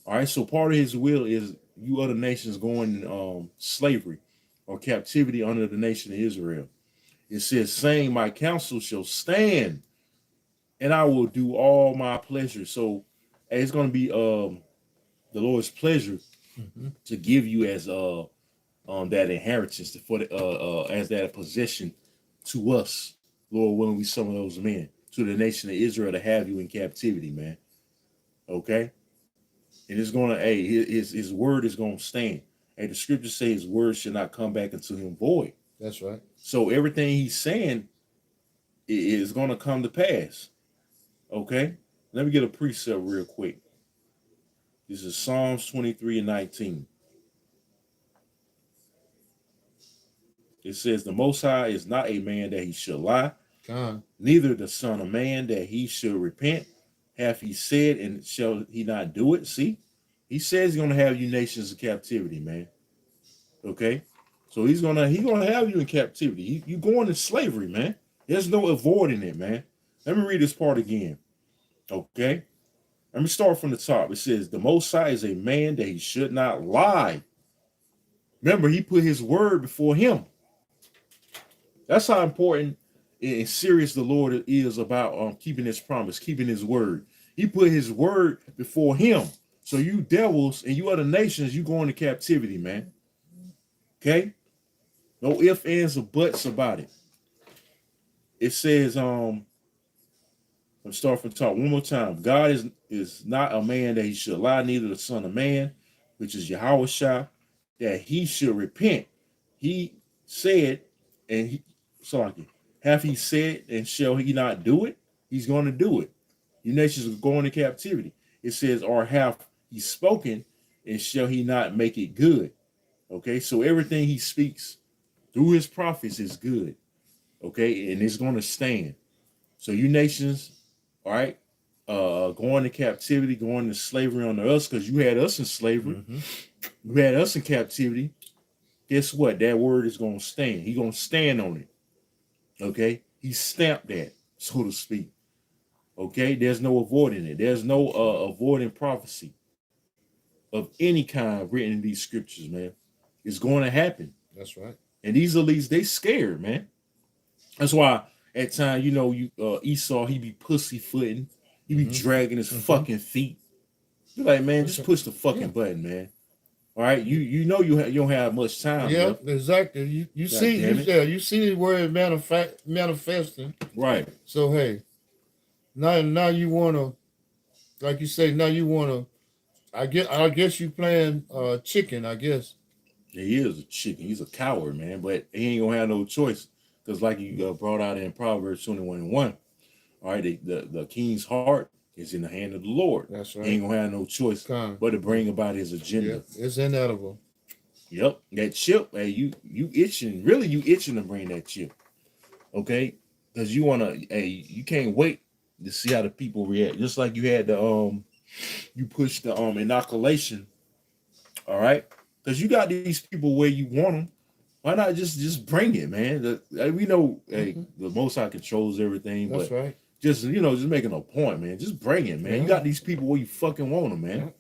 All right, so part of his will is you other nations going slavery or captivity under the nation of Israel. It says, saying, My counsel shall stand, and I will do all my pleasure. So hey, it's going to be the Lord's pleasure Mm-hmm. to give you as that inheritance for the as that possession to us, Lord willing, we some of those men to the nation of Israel to have you in captivity, man. Okay, and it's gonna, hey, his word is gonna stand. Hey, the scriptures say his word should not come back unto him void. That's right. So everything he's saying is gonna come to pass. Okay, let me get a precept real quick. This is Psalms 23:19. It says, The Most High is not a man that he should lie, Con. neither the Son of Man that he should repent. Hath he said, and shall he not do it? See, he says he's gonna have you nations in captivity, man. Okay, so he's gonna have you in captivity. You going to slavery, man. There's no avoiding it, man. Let me read this part again. Okay, let me start from the top. It says, The Most High is a man that he should not lie. Remember, he put his word before him. That's how important and serious the Lord is about keeping his promise, keeping his word. He put his word before him. So you devils and you other nations, you go into captivity, man. Okay? No ifs, ands, or buts about it. It says, let's start from the top one more time. God is not a man that he should lie, neither the Son of Man, which is Yahweh, that he should repent. He said, and he, sorry, have he said, and shall he not do it? He's going to do it. You nations are going to captivity. It says, or have he spoken, and shall he not make it good? Okay, so everything he speaks through his prophets is good. Okay, and it's going to stand. So you nations, all right, going to captivity, going to slavery under us, because you had us in slavery, Mm-hmm. you had us in captivity. Guess what? That word is going to stand. He's going to stand on it. Okay, he stamped that, so to speak. Okay, there's no avoiding it. There's no avoiding prophecy of any kind written in these scriptures, man. It's going to happen. That's right. And these elites, they scared, man. That's why at times, Esau, he be pussyfooting. He be Mm-hmm. dragging his Mm-hmm. fucking feet. You're like, man, That's just right. push the fucking Yeah. button, man. All right, you know you don't have much time Yeah, left. exactly. God damn it. You see the word manifesting. Right. So hey, now you wanna, like you say, now you wanna. I guess you playing chicken. I guess. Yeah, he is a chicken. He's a coward, man. But he ain't gonna have no choice, because like you brought out in Proverbs 21:1. All right, the king's heart is in the hand of the Lord. That's He right. ain't gonna have no choice Con. but to bring about his Yeah, agenda. it's inedible. Yep, that chip. Hey, you itching? Really, you itching to bring that chip? Okay, because you wanna. Hey, you can't wait to see how the people react. Just like you had the you push the inoculation, all right? Because you got these people where you want them. Why not just bring it, man? We know the Most High controls everything, That's but right. just just making a point, man. Just bring it, man. Yeah. You got these people where you fucking want them, man.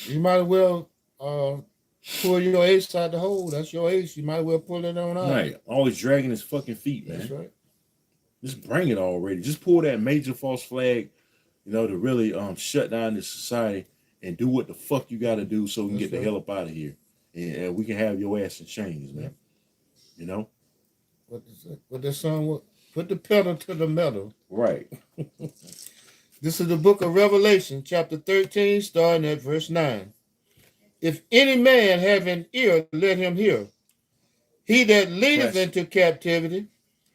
Yeah. You might as well pull your ace out the hole. That's your ace. You might as well pull it on out. Right. Always dragging his fucking feet, man. That's right. Just bring it already. Just pull that major false flag, to really shut down this society and do what the fuck you got to do so we can get the hell up out of here, and we can have your ass in chains, man. What the song? Put the pedal to the metal. Right. This is the book of Revelation, chapter 13, starting at verse 9. If any man have an ear, let him hear. He that leadeth into captivity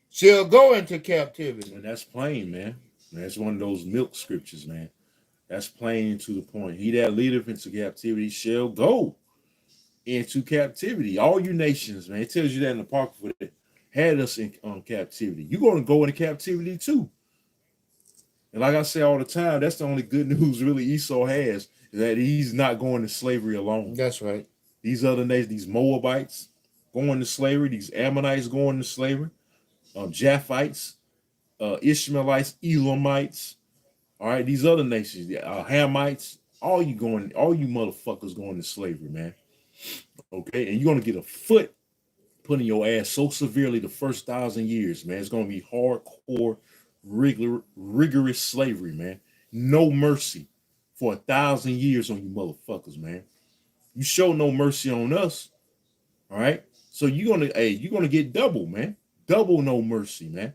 shall go into captivity. And that's plain, man. That's one of those milk scriptures, man. That's plain to the point. He that leadeth into captivity shall go into captivity. All you nations, man. It tells you that in the Apocrypha that had us in captivity. You're going to go into captivity too. And like I say all the time, that's the only good news really Esau has, is that he's not going to slavery alone. That's right. These other nations, these Moabites going to slavery, these Ammonites going to slavery, Japhites, Ishmaelites, Elamites, all right, these other nations, Hamites, all you motherfuckers going to slavery, man. Okay, and you're gonna get a foot put in your ass so severely the first 1,000 years, man. It's gonna be hardcore, rigorous slavery, man. No mercy for 1,000 years on you motherfuckers, man. You show no mercy on us, all right? So you're gonna get double, man. Double no mercy, man.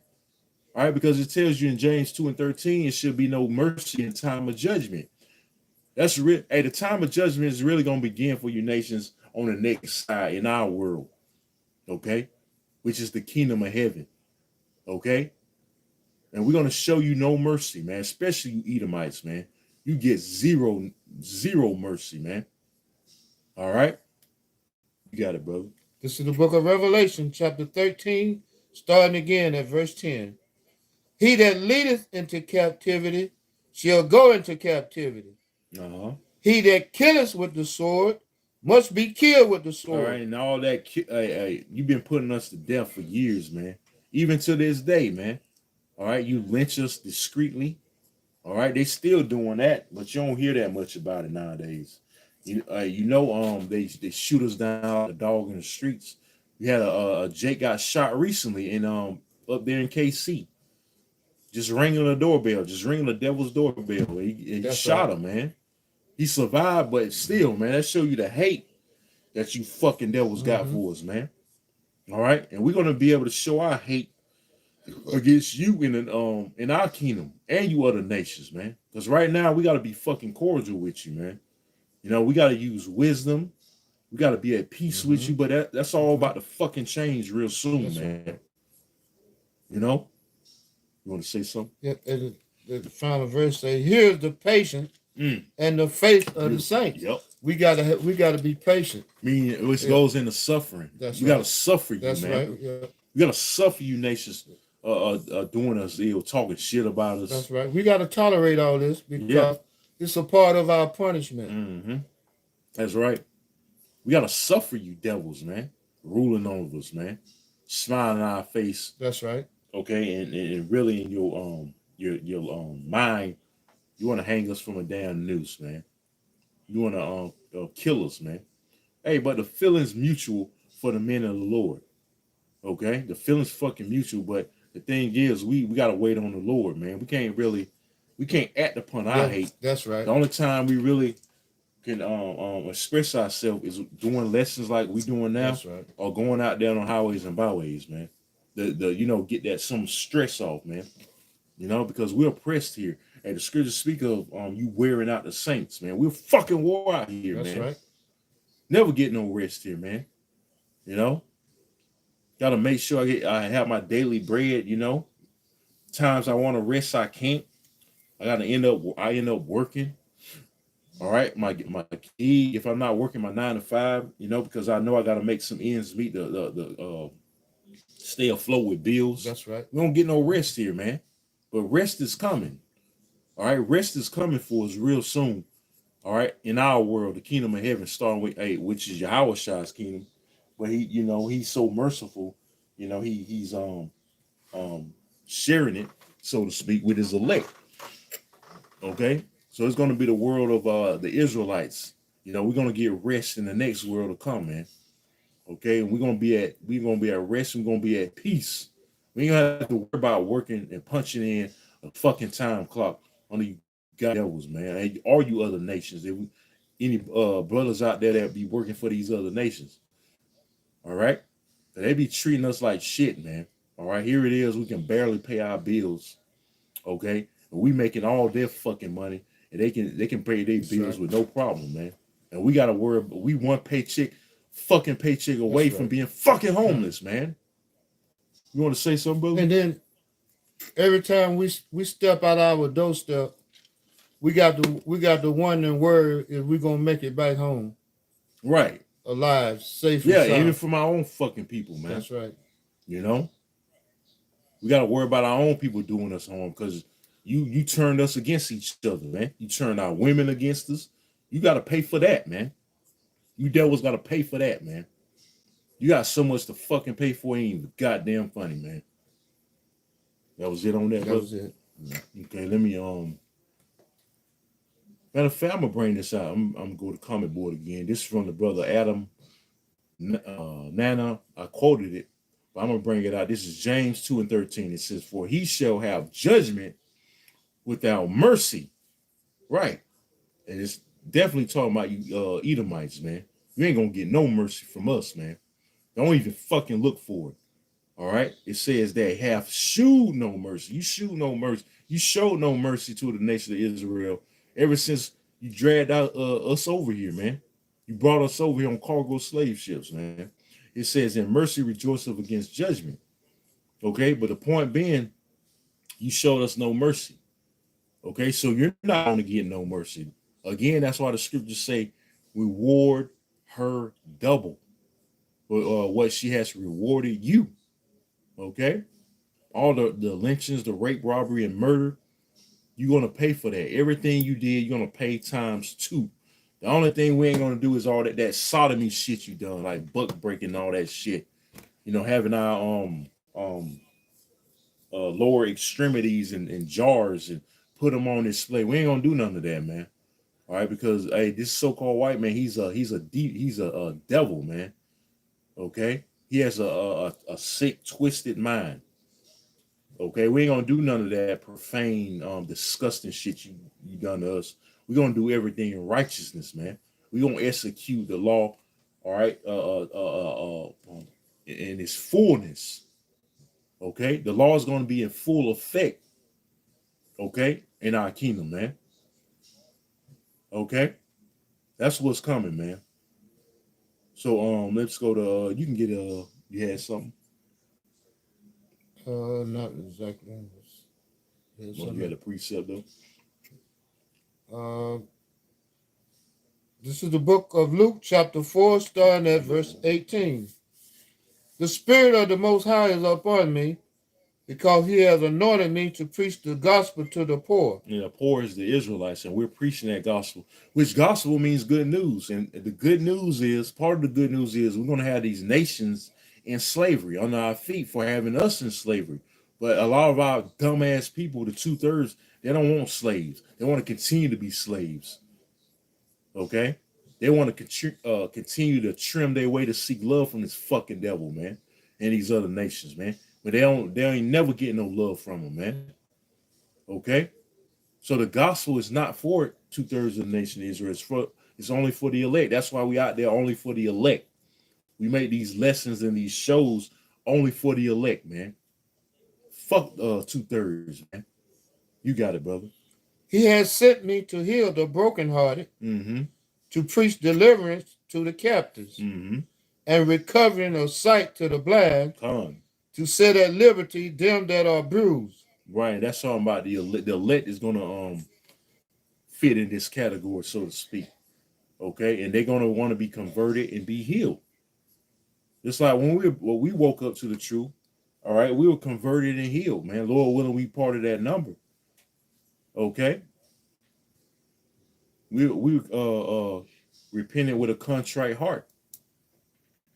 All right, because it tells you in James 2 and 13, it should be no mercy in time of judgment. That's real. Hey, the time of judgment is really gonna begin for you nations on the next side in our world, okay? Which is the kingdom of heaven, okay? And we're gonna show you no mercy, man, especially you Edomites, man. You get zero mercy, man. All right? You got it, brother. This is the book of Revelation, chapter 13, starting again at verse 10. He that leadeth into captivity shall go into captivity. Uh-huh. He that killeth with the sword must be killed with the sword. All right, and all that, you've been putting us to death for years, man. Even to this day, man. All right, you lynch us discreetly. All right, they still doing that, but you don't hear that much about it nowadays. They shoot us down, the dog in the streets. We had a Jake got shot recently in up there in KC. Just ringing the doorbell, just ringing the devil's doorbell. He shot him, man. He survived, but still, man, that show you the hate that you fucking devils got for us, man. All right, and we're gonna be able to show our hate against you in our kingdom and you other nations, man. Because right now we gotta be fucking cordial with you, man. We gotta use wisdom. We gotta be at peace with you, but that's all about to fucking change real soon, man. You want to say something? Yeah, the final verse says, "Here's the patience and the faith of the saints." Yep. We gotta be patient. Meaning, which goes into suffering. That's you right. gotta suffer you, That's man. right. Yeah. You gotta suffer you nations doing us ill, talking shit about us. That's right. We gotta tolerate all this because it's a part of our punishment. Mm-hmm. That's right. We gotta suffer you devils, man. Ruling over us, man. Smiling in our face. That's right. Okay, and really in your mind, you want to hang us from a damn noose, man. You want to kill us, man. Hey, but the feeling's mutual for the men of the Lord. Okay, the feeling's fucking mutual, but the thing is, we gotta wait on the Lord, man. We can't act upon our hate. That's right. The only time we really can express ourselves is doing lessons like we doing now, That's right. or going out there on highways and byways, man. Get that some stress off, man. Because we're oppressed here. And the scriptures speak of you wearing out the saints, man. We're fucking war out here, man. That's right. Never get no rest here, man. Gotta make sure I have my daily bread, Times I want to rest, I can't. I end up working. All right, my key. If I'm not working my 9 to 5, because I know I gotta make some ends meet the stay afloat with bills. That's right. We don't get no rest here, man. But rest is coming. All right, rest is coming for us real soon. All right, in our world, the kingdom of heaven, starting with eight, which is Yahweh Shah's kingdom. But he, he's so merciful. He's sharing it, so to speak, with his elect. Okay, so it's going to be the world of the Israelites. We're going to get rest in the next world to come, man. Okay, and we're gonna be at rest. We're gonna be at peace. We ain't gonna have to worry about working and punching in a fucking time clock on you god devils, man. And all you other nations. If any brothers out there that be working for these other nations, all right, they be treating us like shit, man. All right, here it is. We can barely pay our bills. Okay, and we making all their fucking money, and they can pay their That's bills right. with no problem, man. And we gotta worry. We one fucking paycheck away That's from right. being fucking homeless, man. You want to say something, brother? And then every time we step out our doorstep, we got the wondering word if we gonna make it back home Right. alive, safe and Yeah, even sound. from our own fucking people, man. That's right. You know, we gotta worry about our own people doing us harm because you turned us against each other, man. You turned our women against us. You gotta pay for that, man. You devils gotta pay for that, man. You got so much to fucking pay for, ain't even goddamn funny, man. That was it on that, That brother. was it. Okay, let me matter of fact, I'm gonna bring this out. I'm gonna go to comment board again. This is from the brother Adam Nana. I quoted it, but I'm gonna bring it out. This is James 2:13. It says, "For he shall have judgment without mercy." Right, and it's definitely talking about you Edomites, man. You ain't gonna get no mercy from us, man. Don't even fucking look for it. All right. It says that have shewed no mercy. You shewed no mercy. You showed no mercy to the nation of Israel ever since you dragged out us over here, man. You brought us over here on cargo slave ships, man. It says, "In mercy rejoiceth against judgment." Okay, but the point being, you showed us no mercy. Okay, so you're not going to get no mercy. Again, that's why the scriptures say, "Reward her double for what she has rewarded you." Okay, all the lynchings, the rape, robbery, and murder, you're gonna pay for that. Everything you did, you're gonna pay times two. The only thing we ain't gonna do is all that sodomy shit you done, like buck breaking and all that shit. Having our lower extremities in jars and put them on display. We ain't gonna do none of that, man. All right, because hey, this so-called white man, he's a devil, man. Okay, he has a sick, twisted mind. Okay, we ain't gonna do none of that profane, disgusting shit you done to us. We gonna do everything in righteousness, man. We gonna execute the law, all right, in its fullness. Okay, the law is gonna be in full effect. Okay, in our kingdom, man. Okay, that's what's coming, man. So let's go to you can get you had something. Not exactly. There's Well, you had something. a precept though. Uh, this is the book of Luke, chapter 4, starting at verse 18. The Spirit of the Most High is upon me, because he has anointed me to preach the gospel to the poor. The poor is the Israelites, and we're preaching that gospel, which gospel means good news. And the good news is, part of the good news is we're going to have these nations in slavery under our feet for having us in slavery. But a lot of our dumbass people, the 2/3, they don't want slaves. They want to continue to be slaves. Okay? They want to continue to trim their way to seek love from this fucking devil, man, and these other nations, man. But they ain't never getting no love from them, man. Okay? So the gospel is not for 2/3 of the nation of Israel. It's only for the elect. That's why we out there only for the elect. We make these lessons and these shows only for the elect, man. Fuck 2/3, man. You got it, brother. He has sent me to heal the brokenhearted, Mm-hmm. to preach deliverance to the captives, Mm-hmm. and recovering of sight to the blind, Con. to set at liberty them that are bruised. Right. That's talking about the elect. The elect is gonna fit in this category, so to speak. Okay, and they're gonna want to be converted and be healed. Just like when we woke up to the truth, all right, we were converted and healed, man. Lord willing, we part of that number. Okay, We repented with a contrite heart,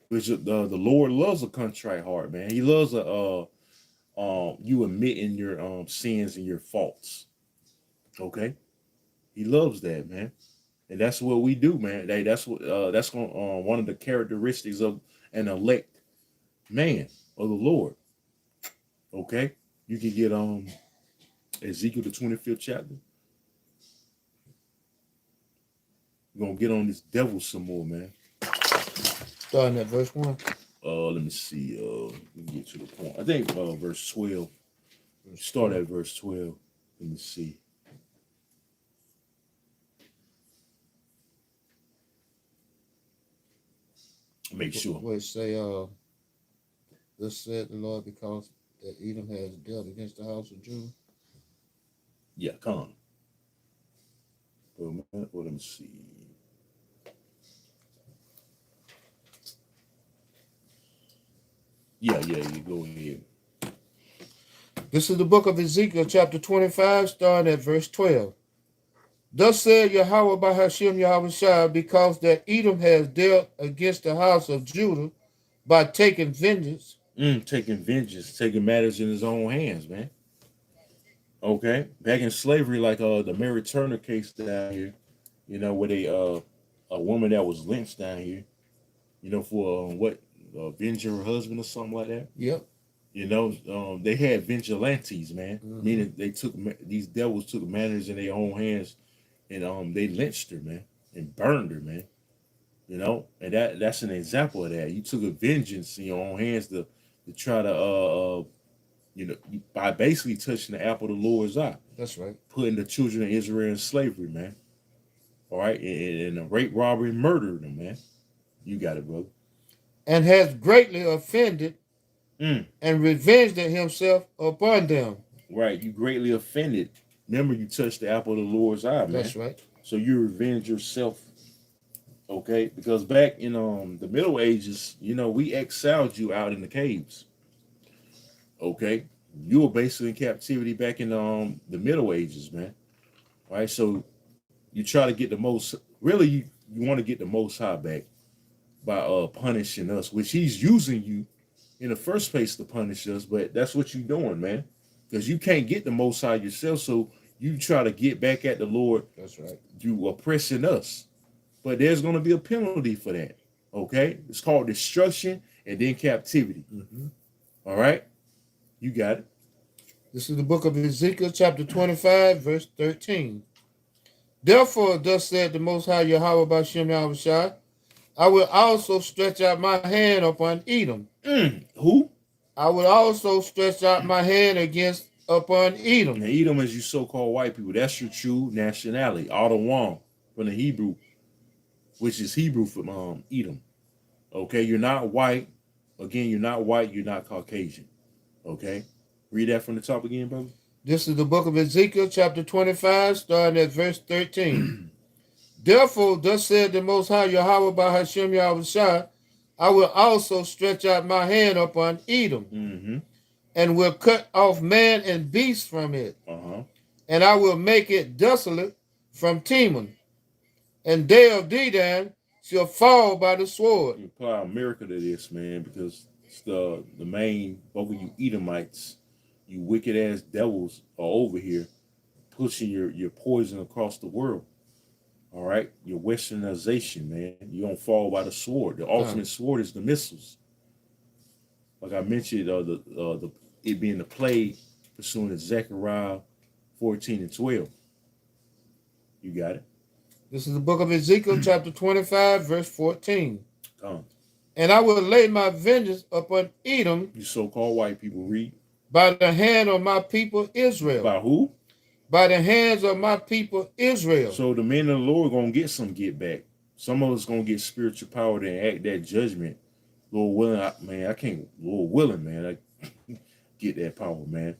which the Lord loves a contrite heart, man. He loves you admitting your sins and your faults. Okay, He loves that, man, and that's what we do, man. That's one of the characteristics of an elect man of the Lord. Okay, you can get Ezekiel the 25th chapter. We're gonna get on this devil some more, man. Starting at verse 1. Let me see. Let me get to the point. I think verse 12. Start at verse 12. Let me see. Make sure. Where it say, thus said the Lord, because that Edom has dealt against the house of Judah. Yeah, come on. Well, let me see. Yeah, you go ahead. This is the book of Ezekiel, chapter 25, starting at verse 12. Thus said Yahweh by Hashem Yahweh Shai, because that Edom has dealt against the house of Judah by taking vengeance. Taking vengeance, taking matters in his own hands, man. Okay, back in slavery, like the Mary Turner case down here, where they a woman that was lynched down here, for avenging her husband or something like that. Yep. They had vigilantes, man. Mhm. Meaning these devils took matters in their own hands, and they lynched her, man, and burned her, man. And that's an example of that. You took a vengeance in your own hands to try to by basically touching the apple of the Lord's eye. That's right. Putting the children of Israel in slavery, man. All right, and a rape, robbery, and murder them, man. You got it, brother. And has greatly offended and revenged himself upon them. Right, you greatly offended. Remember, you touched the apple of the Lord's eye, man. That's right. So you revenge yourself, okay? Because back in the Middle Ages, we exiled you out in the caves. Okay, you were basically in captivity back in the Middle Ages, man. All right, so you try to get the most. Really, you want to get the Most High back by punishing us, which He's using you in the first place to punish us. But that's what you're doing, man, because you can't get the Most High yourself. So you try to get back at the Lord. That's right. You oppressing us, but there's going to be a penalty for that. Okay, it's called destruction and then captivity. Mm-hmm. All right, you got it. This is the book of Ezekiel, chapter 25, verse 13. Therefore, thus said the Most High Yahweh by Shem Yahweh Shai, I will also stretch out my hand upon Edom. Who? I will also stretch out my hand upon Edom. Now, Edom is you so-called white people. That's your true nationality. Adawam from the Hebrew, which is Hebrew from Edom. Okay, you're not white. Again, you're not white. You're not Caucasian. Okay, read that from the top again, brother. This is the book of Ezekiel, chapter 25, starting at verse 13. Therefore, thus said the Most High Yahweh by Hashem Yahweh Shai, I will also stretch out my hand upon Edom, and will cut off man and beast from it, and I will make it desolate from Teman, and they of Dedan shall fall by the sword. You apply America to this, man, because it's the main, both of you Edomites, you wicked ass devils are over here pushing your poison across the world. All right, your westernization, man. You don't fall by the sword. The ultimate sword is the missiles. Like I mentioned, it being the plague pursuant to Zechariah 14 and 12. You got it. This is the book of Ezekiel, chapter 25, verse 14. And I will lay my vengeance upon Edom. You so-called white people, read. By the hand of my people Israel. By who? By the hands of my people Israel. So the men of the Lord going to get some get back. Some of us going to get spiritual power to enact that judgment. Lord willing, I can't, Lord willing, man, I get that power, man.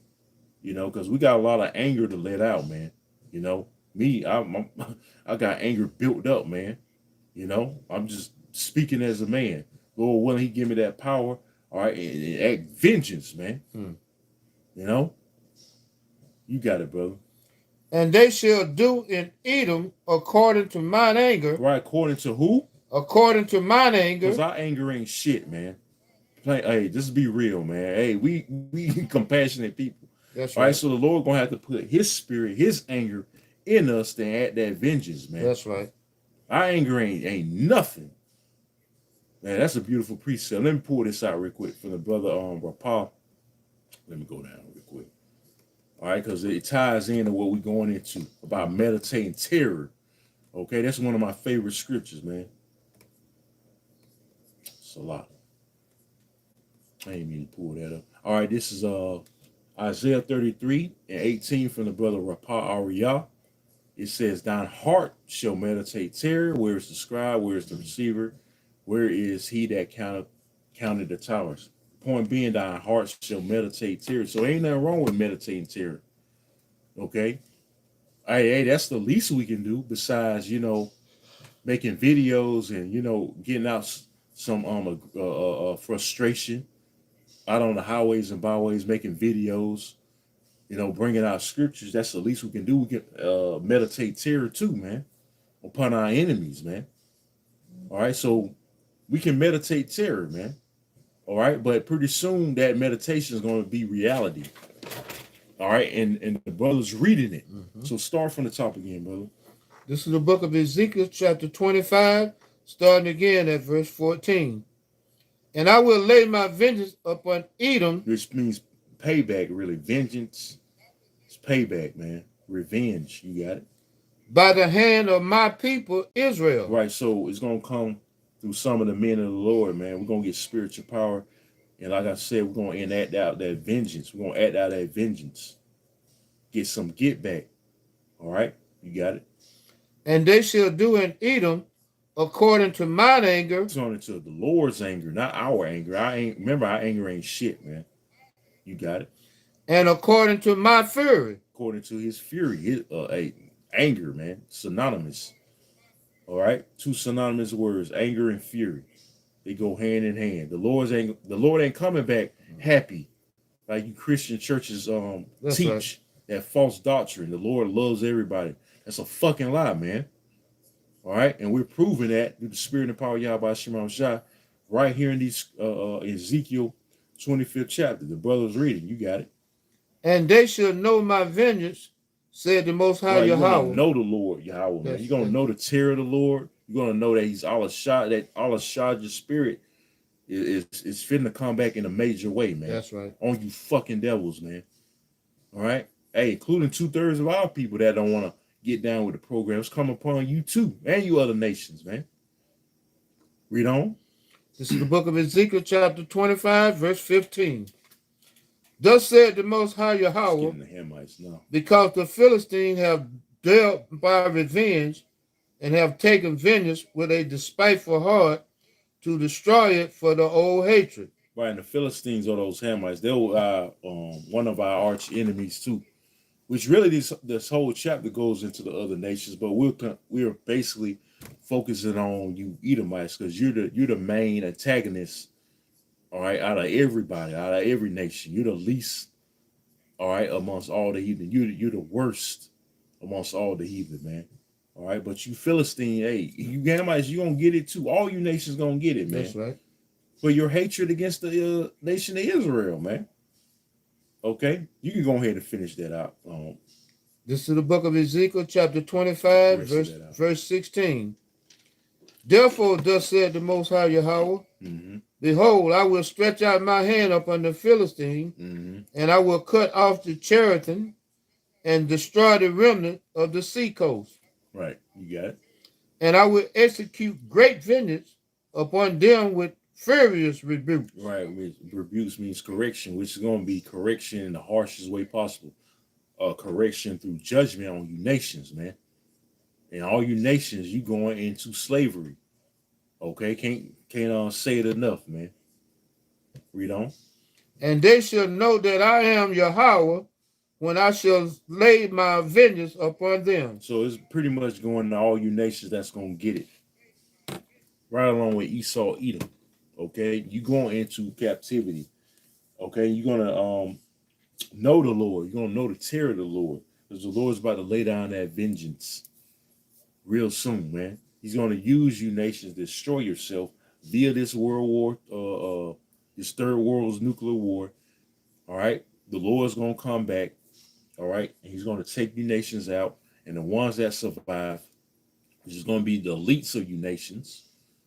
Because we got a lot of anger to let out, man. Me, I got anger built up, man. I'm just speaking as a man. Lord willing, He give me that power, all right, and act vengeance, man. You got it, brother. And they shall do in Edom according to mine anger. Right, according to who? According to mine Because anger. our anger ain't shit, man. Hey, just be real, man. Hey, we compassionate people. That's All right, right. so the Lord gonna have to put His spirit, His anger in us to add that vengeance, man. That's right. Our anger ain't nothing, man. That's a beautiful precept. Let me pull this out real quick from the brother Rapal. Let me go down real quick. All right, because it ties into what we're going into about meditating terror. Okay, that's one of my favorite scriptures, man. Salah. I ain't mean to pull that up. All right, this is Isaiah 33 and 18 from the brother Rapah Ariyah. It says, thine heart shall meditate terror. Where is the scribe? Where is the receiver? Where is he that counted the towers? Point being, thine heart shall meditate terror. So ain't nothing wrong with meditating terror. Okay? Hey, that's the least we can do besides, making videos and, getting out some frustration out on the highways and byways, making videos, bringing out scriptures. That's the least we can do. We can meditate terror too, man, upon our enemies, man. All right, so we can meditate terror, man. All right, but pretty soon that meditation is going to be reality. All right, and the brother's reading it. Mm-hmm. So start from the top again, brother. This is the book of Ezekiel, chapter 25, starting again at verse 14. And I will lay my vengeance upon Edom. Which means payback, really. Vengeance. It's payback, man. Revenge. You got it. By the hand of my people, Israel. Right, so it's going to come through some of the men of the Lord, man. We're going to get spiritual power. And like I said, we're going to enact out that vengeance. We're going to act out that vengeance. Get some get back. All right? You got it? And they shall do in Edom according to mine anger. It's on into the Lord's anger, not our anger. Remember, our anger ain't shit, man. You got it? And according to my fury. According to his fury, his anger, man. Synonymous. All right? Two synonymous words, anger and fury. They go hand in hand. The Lord ain't coming back happy, like you Christian churches teach right. That false doctrine. The Lord loves everybody. That's a fucking lie, man. All right, and we're proving that through the spirit and power of Yahweh Shema Shah, right here in these Ezekiel 25th chapter. The brother's reading. You got it. And they shall know my vengeance, said the Most High Right, Yahweh. You're gonna know the Lord Yahweh, man. You're gonna know the terror of the Lord. You're gonna know that He's Allah Shah. That Allah Shah, your spirit is fitting to come back in a major way, man. That's right. On you fucking devils, man. All right. Hey, including 2/3 of our people that don't want to get down with the programs, come upon you too, and you other nations, man. Read on. This is the book of Ezekiel, chapter 25, verse 15. Thus said the Most High Yahweh, the Hamites now. Because the Philistines have dealt by revenge and have taken vengeance with a despiteful heart to destroy it for the old hatred. Right, and the Philistines are those Hamites. They were one of our arch enemies too. Which really this whole chapter goes into the other nations, but we're basically focusing on you Edomites because you're the main antagonist. All right, out of everybody, out of every nation, you're the least. All right, amongst all the heathen, you're the worst amongst all the heathen, man. All right, but you Philistine, hey, you Hamites, you gonna get it too. All you nations gonna get it, man. That's right. For your hatred against the nation of Israel, man. Okay, you can go ahead and finish that out. This is the book of Ezekiel, chapter 25, verse 16. Therefore, thus said the Most High Yahweh, Behold, I will stretch out my hand upon the Philistine, and I will cut off the Cherethan and destroy the remnant of the sea coast. Right, you got it. And I will execute great vengeance upon them with furious rebuke. Right, rebukes means correction, which is going to be correction in the harshest way possible. Correction through judgment on you nations, man. And all you nations, you going into slavery. Okay, can't say it enough, man. Read on. And they shall know that I am Yahweh when I shall lay my vengeance upon them. So it's pretty much going to all you nations that's going to get it. Right along with Esau, Edom. Okay, you going into captivity. Okay, you're gonna know the Lord. You're gonna know the terror of the Lord. Because the Lord's about to lay down that vengeance real soon, man. He's going to use you nations to destroy yourself via this world war, this third world's nuclear war. All right. The Lord's going to come back. All right. And he's going to take you nations out. And the ones that survive, which is going to be the elites of you nations,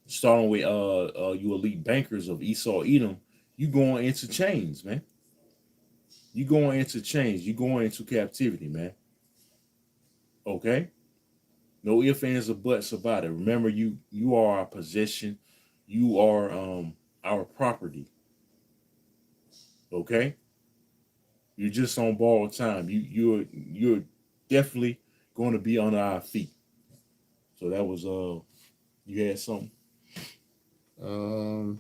starting with you elite bankers of Esau, Edom, you going into chains, man. You going into chains. You going into captivity, man. Okay? No ifs, ands, or buts about it. Remember, you are our possession. You are our property. Okay? You're just on borrowed time. You're definitely going to be under our feet. So that was you had something? Yeah,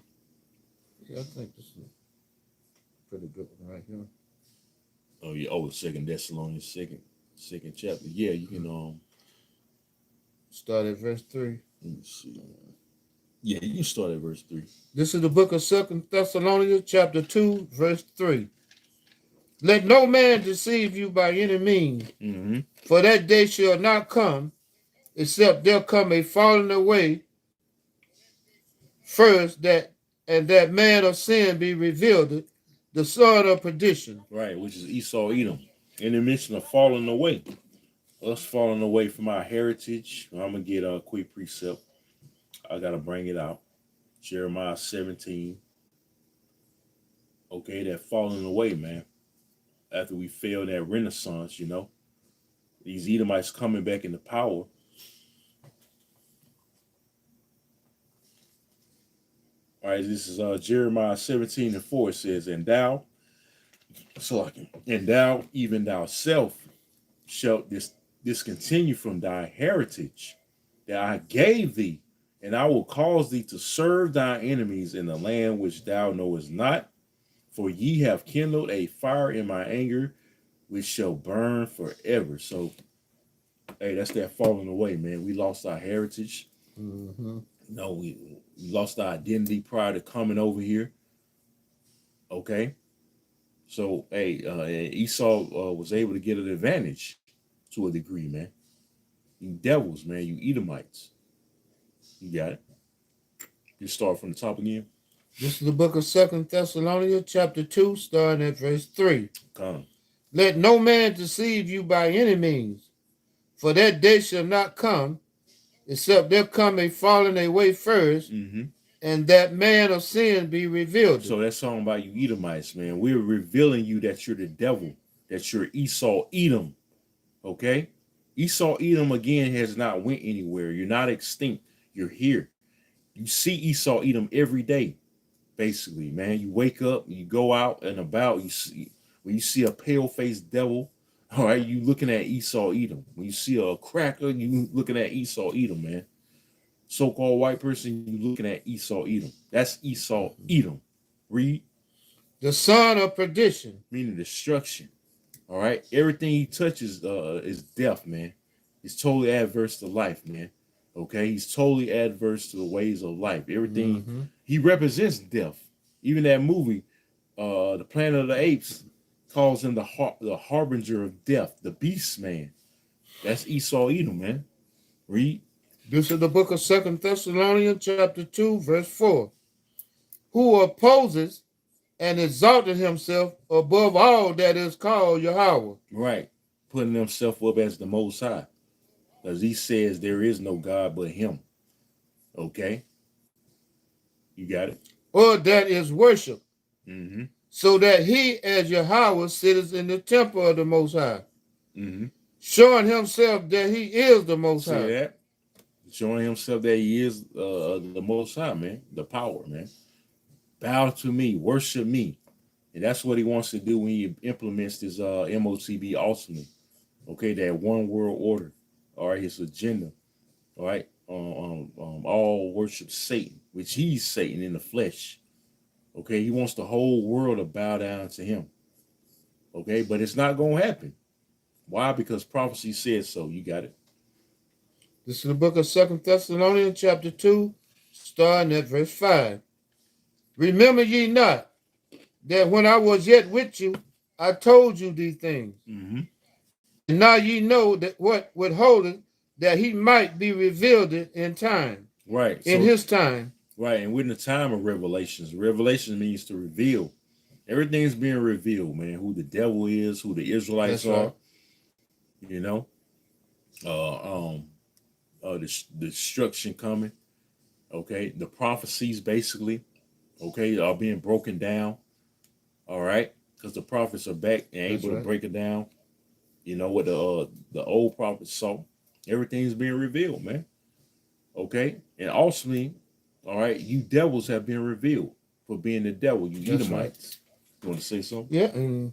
I think this is a pretty good one right here. Oh yeah, Second Thessalonians second chapter. Yeah, you can Start at verse 3. let me see. Yeah, you can start at verse 3. This is the book of 2 Thessalonians, chapter 2, verse 3. Let no man deceive you by any means, Mm-hmm. for that day shall not come, except there come a falling away first, that man of sin be revealed, the son of perdition. Right, which is Esau Edom. And the mention of falling away. Us falling away from our heritage. I'm gonna get a quick precept. I gotta bring it out. Jeremiah 17. Okay, that falling away, man. After we failed that renaissance, these Edomites coming back into power. All right, this is Jeremiah 17 and 4. It says, and thou, even thyself, shalt discontinue from thy heritage that I gave thee, and I will cause thee to serve thy enemies in the land which thou knowest not. For ye have kindled a fire in my anger, which shall burn forever. So, hey, that's that falling away, man. We lost our heritage. Mm-hmm. No, we lost our identity prior to coming over here. Okay. So, hey, Esau was able to get an advantage to a degree, man. You devils, man. You Edomites. You got it. You start from the top again. This is the book of 2 Thessalonians, chapter 2, starting at verse 3. Come. Let no man deceive you by any means, for that day shall not come, except there come a falling away first, Mm-hmm. and that man of sin be revealed. So that's talking about you Edomites, man. We're revealing you that you're the devil, that you're Esau Edom. Okay? Esau Edom again has not went anywhere. You're not extinct. You're here. You see Esau Edom every day, basically, man. You wake up, you go out and about, when you see a pale-faced devil, all right, you looking at Esau Edom. When you see a cracker, you looking at Esau Edom, man. So-called white person, you looking at Esau Edom. That's Esau Edom. Read. The son of perdition. Meaning destruction. All right. Everything he touches is death, man. He's totally adverse to life, man. Okay. He's totally adverse to the ways of life. Everything he represents death. Even that movie, The Planet of the Apes, calls him the harbinger of death, the beast man. That's Esau Edom, man. Read. This is the book of 2 Thessalonians, chapter 2, verse 4. Who opposes and exalted himself above all that is called Yahweh. Right. Putting himself up as the Most High. Because he says there is no God but him. Okay? You got it? Or that is worship. Mm-hmm. So that he, as Yahweh, sitteth in the temple of the Most High. Mm-hmm. Showing himself that he is the Most High. See that? Showing himself that he is the Most High, man. The power, man. Bow to me. Worship me. And that's what he wants to do when he implements this MOTB ultimately. Okay, that one world order. All right, his agenda. All right, all worship Satan, which he's Satan in the flesh. Okay, he wants the whole world to bow down to him. Okay, but it's not going to happen. Why? Because prophecy says so. You got it. This is the book of 2 Thessalonians, chapter 2, starting at verse 5. Remember ye not that when I was yet with you, I told you these things. Mm-hmm. And now ye know that what withholdeth, that he might be revealed in time, Right. in So his time. right, and we're in the time of revelations. Revelation means to reveal. Everything's being revealed, man. Who the devil is, who the Israelites That's are, right. you know. Uh the destruction coming. Okay. The prophecies basically, okay, are being broken down. All right. Because the prophets are back and That's able to right. break it down. You know what the old prophets saw. Everything's being revealed, man. Okay. And ultimately, all right, you devils have been revealed for being the devil, you That's right. Edomites. You want to say something? Yeah, and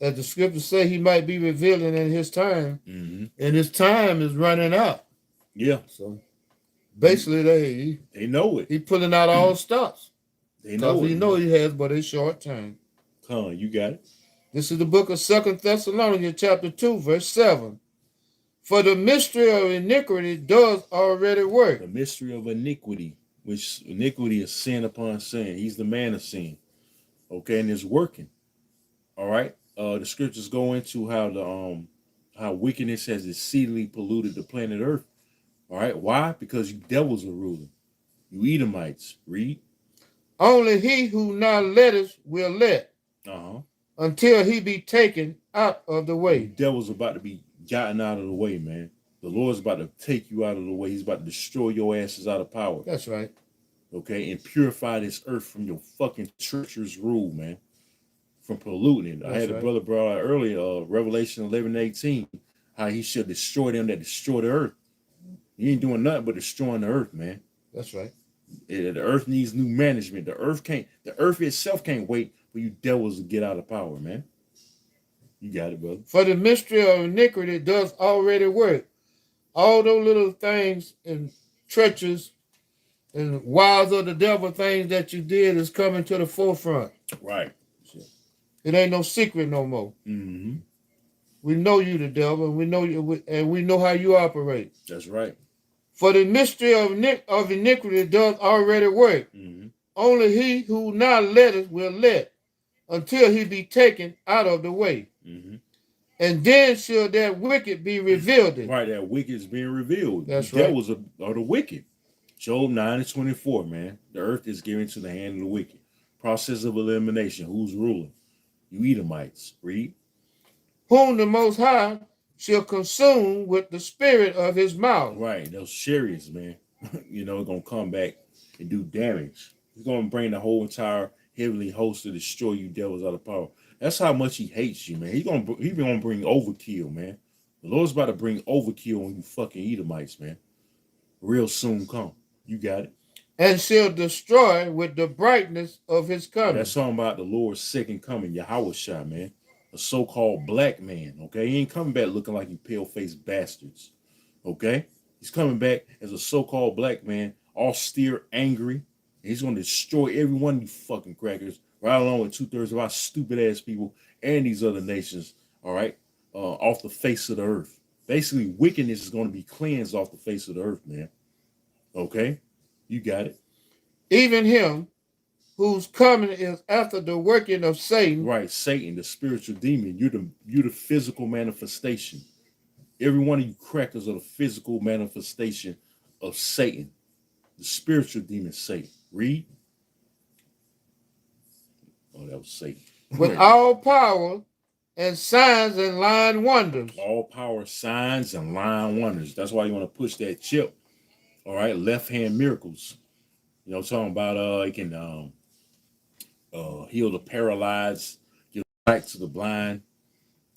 as the scriptures say, he might be revealing in his time, Mm-hmm. and his time is running out. Yeah. So basically, They know it. he pulling out all stops They because know he it, know man. he has but a short time. Come on, you got it. This is the book of 2 Thessalonians chapter 2, verse 7. For the mystery of iniquity does already work. The mystery of iniquity, which iniquity is sin upon sin. He's the man of sin. Okay, and it's working. All right. The scriptures go into how wickedness has exceedingly polluted the planet Earth. All right. Why? Because you devils are ruling. You Edomites. Read. Only he who now letteth will let, Uh-huh. until he be taken out of the You way. devils about to be gotten out of the way, man. The Lord's about to take you out of the way. He's about to destroy your asses out of power. That's right. Okay, and purify this earth from your fucking treacherous rule, man. From polluting it. I That's had a right. brother brought out earlier, Revelation 11:18, how he should destroy them that destroy the earth. You ain't doing nothing but destroying the earth, man. That's right. The earth needs new management. The earth itself can't wait for you devils to get out of power, man. You got it, brother. For the mystery of iniquity does already work. All those little things and treacherous and wiles of the devil things that you did is coming to the forefront. Right. It ain't no secret no more. Mm-hmm. We know you, the devil, and we know you, and we know how you operate. That's right. For the mystery of iniquity does already work. Mm-hmm. Only he who now letteth will let, until he be taken out of the way. Mm-hmm. And then shall that wicked be revealed. Right, that wicked is being revealed. That's The right. devils are the wicked. Job 9:24, man. The earth is given to the hand of the wicked. Process of elimination. Who's ruling? You Edomites. Read. Whom the Most High shall consume with the spirit of his mouth. Right, those chariots, man. Gonna come back and do damage. He's gonna bring the whole entire heavenly host to destroy you devils out of power. That's how much he hates you, man. He's gonna bring overkill, man. The Lord's about to bring overkill on you fucking Edomites, man. Real soon come. You got it. And shall destroy with the brightness of his Yeah, coming. that's talking about the Lord's second coming, Yahweh Shah, man. A so-called black man, okay? He ain't coming back looking like you pale-faced bastards, okay? He's coming back as a so-called black man, austere, angry. And he's going to destroy every one of you fucking crackers, right along with two-thirds of our stupid-ass people and these other nations, all right, off the face of the earth. Basically, wickedness is going to be cleansed off the face of the earth, man. Okay? You got it. Even him whose coming is after the working of Satan. Right, Satan, the spiritual demon. You're the physical manifestation. Every one of you crackers are the physical manifestation of Satan, the spiritual demon Satan. Read. Oh, that was Satan. With all power and signs and lying wonders. All power, signs, and lying wonders. That's why you want to push that chip. All right, left hand miracles. Talking about it can heal the paralyzed, give sight to the blind.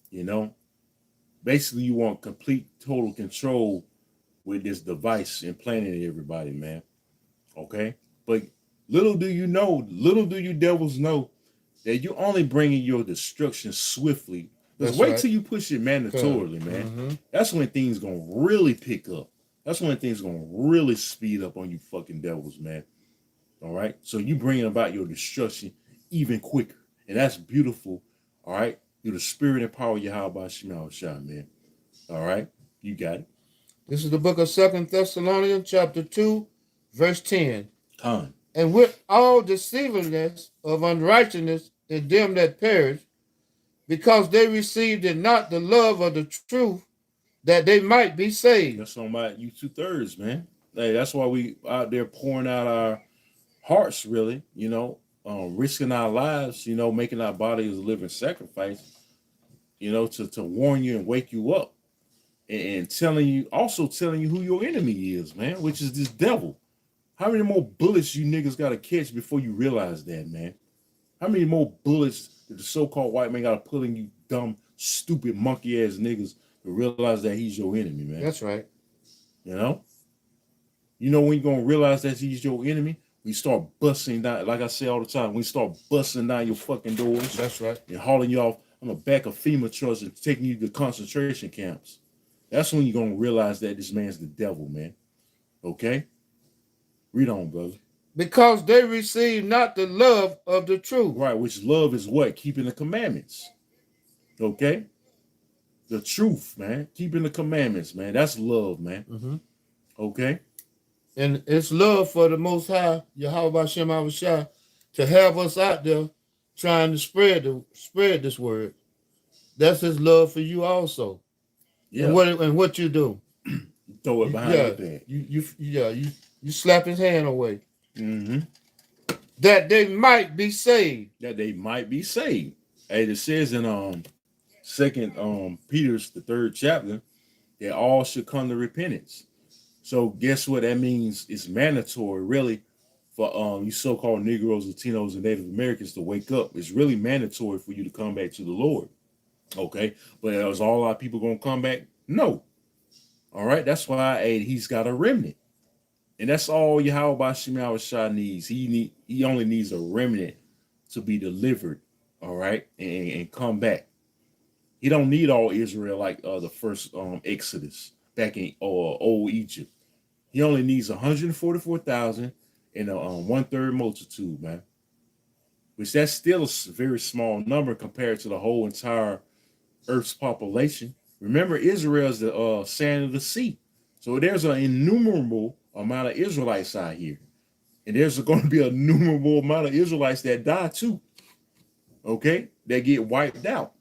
You know, basically you want complete total control with this device implanted in everybody, man. Okay, but little do you devils know that you're only bringing your destruction swiftly. Just wait till you push it mandatorily, man. Mm-hmm. That's when things gonna really pick up. That's when things gonna really speed up on you fucking devils, man. All right, so you bringing about your destruction even quicker, and that's beautiful. All right, you're the spirit and power of Yahweh Shema Shah, man. All right, you got it. This is the book of 2 Thessalonians chapter 2, verse 10. Con. And with all deceivableness of unrighteousness in them that perish, because they received it not the love of the truth, that they might be saved. That's on my you 2/3, man. Hey, that's why we out there pouring out our hearts, really, risking our lives, making our body as a living sacrifice, to warn you and wake you up, and telling you who your enemy is, man, which is this devil. How many more bullets you niggas gotta catch before you realize that, man? How many more bullets did the so-called white man gotta put in you dumb, stupid, monkey ass niggas to realize that he's your enemy, man? That's right. You know? You know when you're gonna realize that he's your enemy? We start busting down, like I say all the time, we start busting down your fucking doors. That's right. And hauling you off on the back of FEMA trucks and taking you to concentration camps. That's when you're gonna realize that this man's the devil, man. Okay? Read on, brother. Because they received not the love of the truth. Right, which love is what? Keeping the commandments. Okay? The truth, man. Keeping the commandments, man. That's love, man. Mm-hmm. Okay? And it's love for the Most High, Yahweh Shem Avashai, to have us out there trying to spread this word. That's his love for you also. Yeah. And what you do? Throw it behind your back. You slap his hand away. Mm-hmm. That they might be saved. That they might be saved. Hey, it says in Second Peter's the 3rd chapter that all should come to repentance. So guess what that means? It's mandatory, really, for you so-called Negroes, Latinos, and Native Americans to wake up. It's really mandatory for you to come back to the Lord. Okay, but is all our people gonna come back? No. All right, that's why he's got a remnant, and that's all Yahweh Shema Shah needs. He only needs a remnant to be delivered. All right, and come back. He don't need all Israel like the first Exodus back in old Egypt. He only needs 144,000 and a 1/3 multitude, man. Which that's still a very small number compared to the whole entire Earth's population. Remember, Israel is the sand of the sea. So there's an innumerable amount of Israelites out here. And there's going to be an innumerable amount of Israelites that die too. Okay? That get wiped out.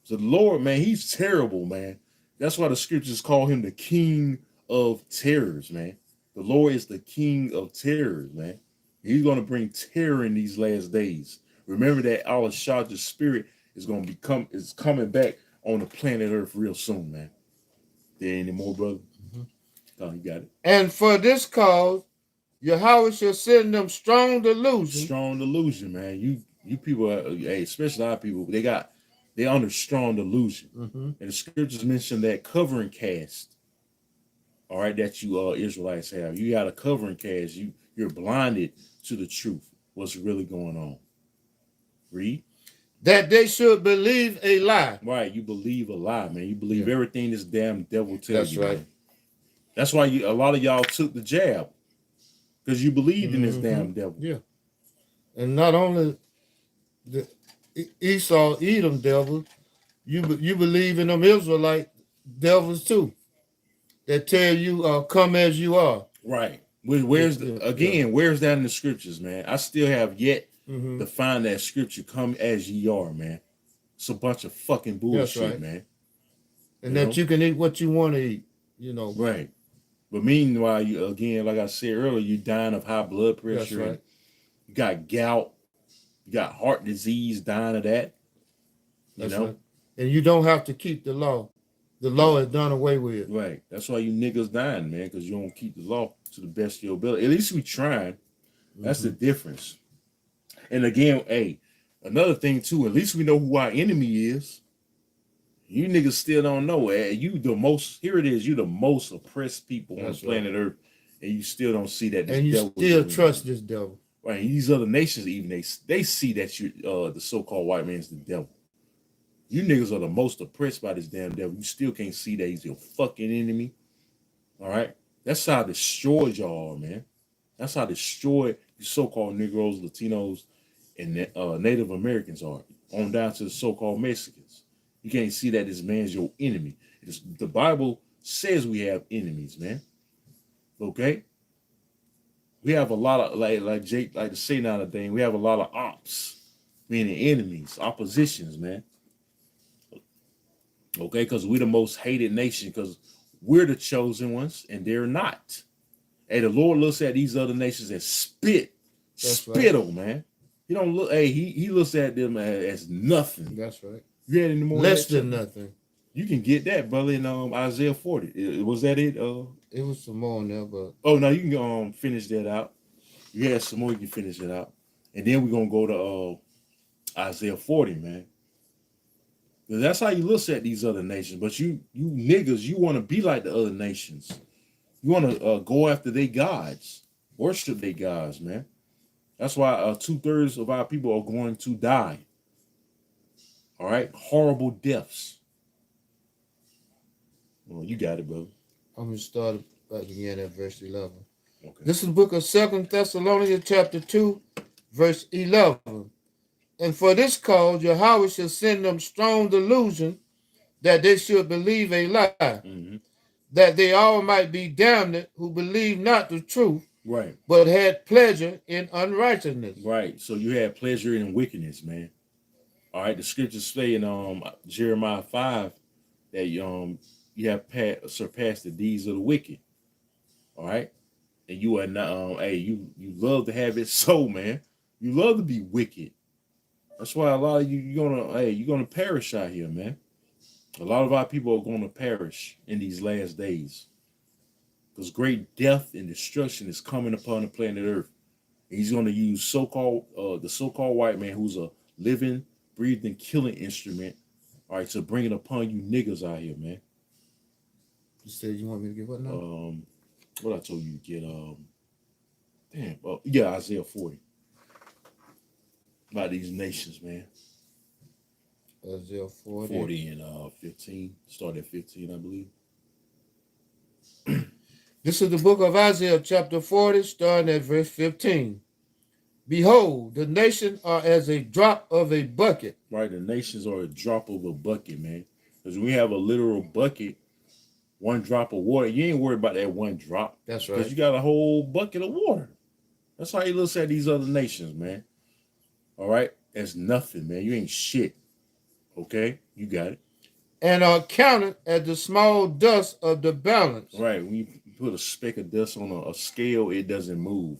So the Lord, man, he's terrible, man. That's why the scriptures call him the king of terrors, man. The Lord is the king of terrors, man. He's going to bring terror in these last days. Remember that Allah Shah's spirit is going to is coming back on the planet Earth real soon, man. There any more, brother? Mm-hmm. Oh, you got it. And for this cause, Yahweh shall send them strong delusion. Strong delusion, man. You people, especially our people, they're under strong delusion. Mm-hmm. And the scriptures mention that covering cast. All right, that you Israelites have. You got a covering cast. You're blinded to the truth. What's really going on? Read. That they should believe a lie. Right, you believe a lie, man. You believe everything this damn devil tells you. That's right. Man. That's why a lot of y'all took the jab. Because you believed in this damn devil. Yeah. And not only the Esau, Edom devil, you believe in them Israelite devils too. That tell you, come as you are. Right. Where's that in the scriptures, man? I still have yet to find that scripture, come as ye are, man. It's a bunch of fucking bullshit, man. And you can eat what you want to eat, Right. But meanwhile, you again, like I said earlier, you're dying of high blood pressure. That's right. You got gout. You got heart disease, dying of that. That's right. And you don't have to keep the law. The law is done away with. Right. That's why you niggas dying, man, because you don't keep the law to the best of your ability. At least we trying. That's the difference. And again, another thing too, at least we know who our enemy is. You niggas still don't know. You the most oppressed people on planet Earth, and you still don't see that. And you still trust this devil. Right. These other nations, even they see that you the so-called white man's the devil. You niggas are the most oppressed by this damn devil. You still can't see that he's your fucking enemy. All right? That's how destroyed y'all are, man. That's how destroyed you so-called Negroes, Latinos, and Native Americans are. On down to the so-called Mexicans. You can't see that this man's your enemy. The Bible says we have enemies, man. Okay? We have a lot of, like Jake like to say nowadays, we have a lot of ops, meaning enemies, oppositions, man. Okay, because we're the most hated nation because we're the chosen ones and they're not. Hey, the Lord looks at these other nations and spit on, man. He don't look. Hey, he looks at them as nothing. That's right. You had any more? Less than nothing. You can get that, brother, in Isaiah 40. Was that it? It was some more in there, but oh no, you can finish that out. You had some more. You can finish it out, and then we're gonna go to Isaiah 40, man. That's how you look at these other nations. But you niggas, you want to be like the other nations. You want to go after their gods, worship their gods, man. That's why 2/3 of our people are going to die. All right, horrible deaths. Well, you got it, brother. I'm gonna start back again at verse 11. Okay. This is the book of 2 Thessalonians chapter 2, verse 11. And for this cause, Yahweh shall send them strong delusion that they should believe a lie, that they all might be damned who believe not the truth, right, but had pleasure in unrighteousness. Right. So you had pleasure in wickedness, man. All right. The scriptures say in Jeremiah 5 that you have surpassed the deeds of the wicked. All right. And you are not hey, you love to have it so, man. You love to be wicked. That's why a lot of you're gonna perish out here, man. A lot of our people are gonna perish in these last days. Because great death and destruction is coming upon the planet Earth. And he's gonna use the so-called white man who's a living, breathing, killing instrument, all right, to bring it upon you niggas out here, man. You said you want me to get what now? What I told you to get yeah, Isaiah 40. About these nations, man. Isaiah 40. 40 and 15. Start at 15, I believe. This is the book of Isaiah chapter 40, starting at verse 15. Behold, the nations are as a drop of a bucket. Right, the nations are a drop of a bucket, man. Because we have a literal bucket, one drop of water. You ain't worried about that one drop. That's right. Because you got a whole bucket of water. That's how he looks at these other nations, man. All right? That's nothing, man. You ain't shit. Okay? You got it. And are counted as the small dust of the balance. Right. When you put a speck of dust on a scale, it doesn't move.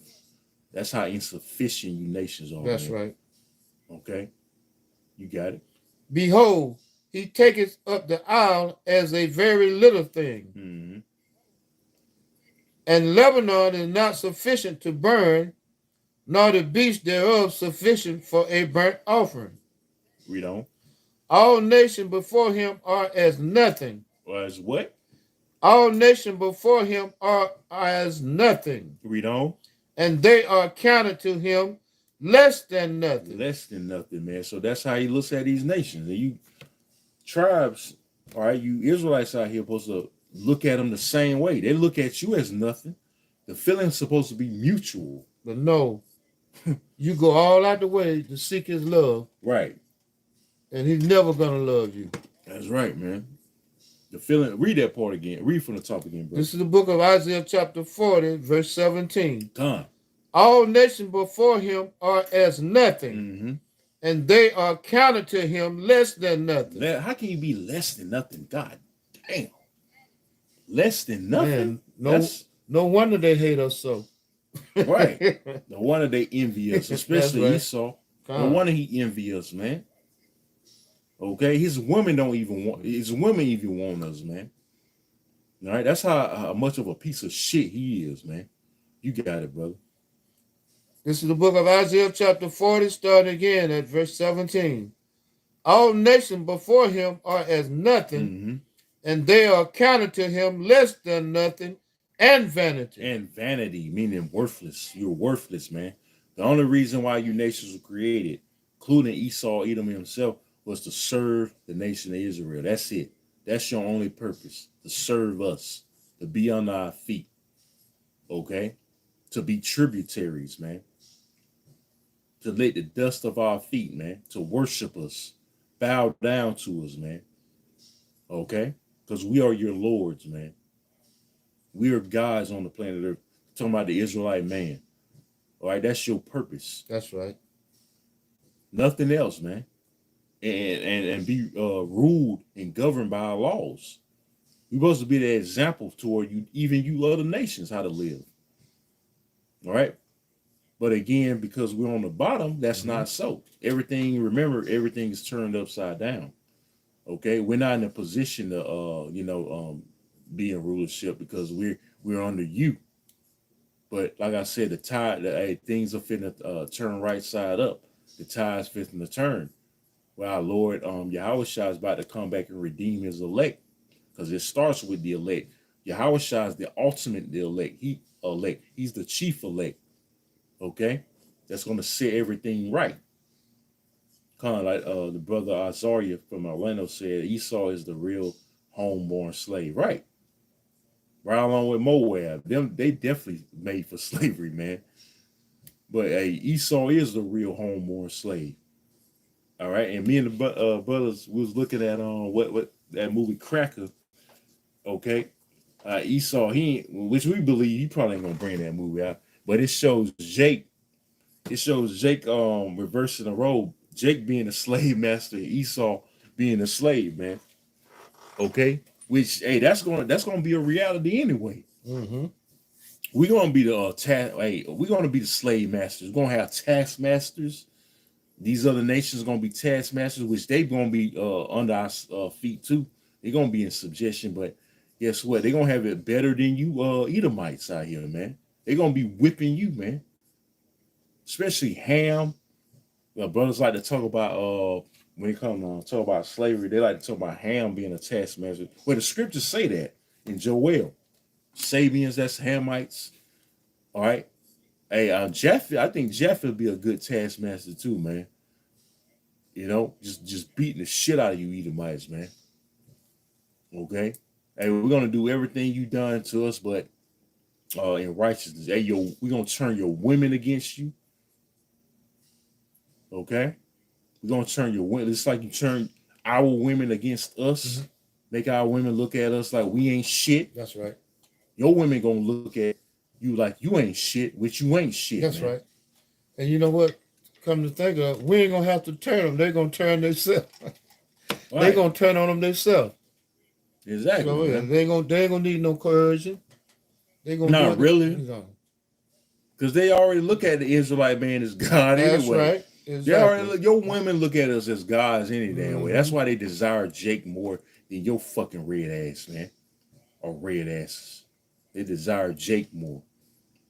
That's how insufficient you nations are. That's man. right. Okay? You got it. Behold, he taketh up the isle as a very little thing. Mm-hmm. And Lebanon is not sufficient to burn, nor the beast thereof sufficient for a burnt offering. Read on. All nations before him are as nothing. Or as what? All nations before him are as nothing. Read on. And they are counted to him less than nothing. Less than nothing, man. So that's how he looks at these nations. And you tribes, all right, you Israelites out here supposed to look at them the same way. They look at you as nothing. The feeling's supposed to be mutual. But no, you go all out the way to seek his love. Right. And he's never going to love you. That's right, man. The feeling, read that part again. Read from the top again, bro. This is the book of Isaiah chapter 40, verse 17. Done. All nations before him are as nothing, Mm-hmm. and they are counted to him less than nothing. How can you be less than nothing? God damn. Less than nothing? Man, no wonder they hate us so. Right. No wonder they envy us, especially right. Esau. No wonder he envy us, man. Okay, his women even want us, man. All right, that's how much of a piece of shit he is, man. You got it, brother. This is the book of Isaiah chapter 40, starting again at verse 17. All nations before him are as nothing, and they are counted to him less than nothing, and vanity. And vanity, meaning worthless. You're worthless, man. The only reason why you nations were created, including Esau, Edom himself, was to serve the nation of Israel. That's it. That's your only purpose, to serve us, to be under our feet, okay? To be tributaries, man. To lick the dust of our feet, man. To worship us, bow down to us, man. Okay? Because we are your lords, man. We are gods on the planet Earth. Talking about the Israelite man. All right, that's your purpose. That's right. Nothing else, man. and be ruled and governed by our laws. We're supposed to be the example toward you, even you other nations, how to live. All right. But again, because we're on the bottom, that's not so. Everything, remember, everything is turned upside down. Okay, we're not in a position to, be in rulership because we're under you. But like I said, the tide, hey, things are fitting to turn right side up. The tide's fitting to turn. Well, our Lord, Yahweh Shah is about to come back and redeem His elect, because it starts with the elect. Yahweh Shah is the ultimate, the elect. He's the chief elect. Okay, that's going to set everything right. Kind of like the brother Azaria from Orlando said, Esau is the real homeborn slave. Right. Right along with Moab. They definitely made for slavery, man. But hey, Esau is the real homeborn slave. All right. And me and the brothers, we was looking at what that movie Cracker. Okay. Esau, which we believe he probably ain't gonna bring that movie out. But it shows Jake. It shows Jake reversing the role. Jake being a slave master, Esau being a slave, man. Okay, which hey, that's gonna be a reality anyway. Mm-hmm. We're gonna be the we're gonna be the slave masters. We're gonna have task masters. These other nations are gonna be task masters, which they gonna be under our feet too. They're gonna be in subjection, but guess what? They're gonna have it better than you Edomites out here, man. They're gonna be whipping you, man. Especially Ham. Brothers like to talk about when it comes to talk about slavery, they like to talk about Ham being a taskmaster. Well, the scriptures say that in Joel. Sabians, that's Hamites. All right. Hey, Jeff, I think Jeff would be a good taskmaster too, man. You know, just beating the shit out of you Edomites, man. Okay. Hey, we're gonna do everything you done to us, but in righteousness. Hey, we're gonna turn your women against you. Okay. We're gonna turn your women. It's like you turn our women against us. Mm-hmm. Make our women look at us like we ain't shit. That's right. Your women gonna look at you like you ain't shit, which you ain't shit. That's man. right. And you know what? Come to think of it, we ain't gonna have to turn them. They're gonna turn themselves. Right. They're gonna turn on them themselves. Exactly. So yeah, they ain't gonna need no coercion. They gonna not really. Because they already look at the Israelite man as God anyway. That's right. Exactly. They already your women look at us as gods any damn way. That's why they desire Jake more than your fucking red ass, man. Or red asses. They desire Jake more.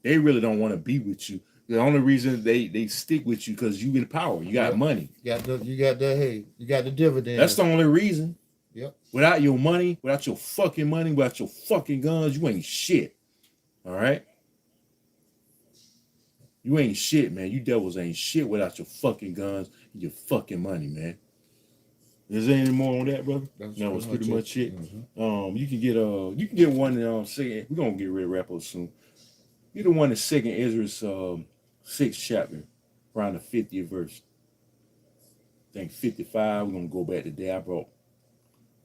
They really don't want to be with you. The only reason they stick with you because you in power. You got money. You got the dividend. That's the only reason. Yep. Without your money, without your fucking money, without your fucking guns, you ain't shit. All right? You ain't shit, man. You devils ain't shit without your fucking guns and your fucking money, man. Is there any more on that, brother? That was pretty much it. Mm-hmm. You can get one second. We're gonna get ready to wrap up soon. You're the one in second Ezra's 6th chapter, around the 50th verse. I think 55. We're gonna go back to there. I brought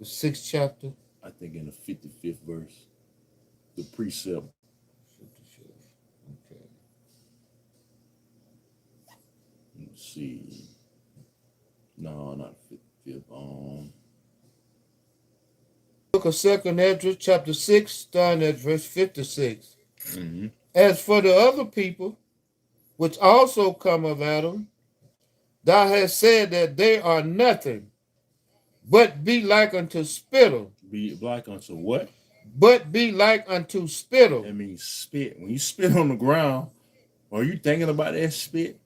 the 6th chapter. I think in the 55th verse. The precept. 55th. Okay. Let's see. No, not 55th. Book of 2nd Ezra, chapter 6, starting at verse 56. Mm-hmm. As for the other people, which also come of Adam, thou hast said that they are nothing, but be like unto spittle. Be like unto what? But be like unto spittle. That means spit. When you spit on the ground, are you thinking about that spit?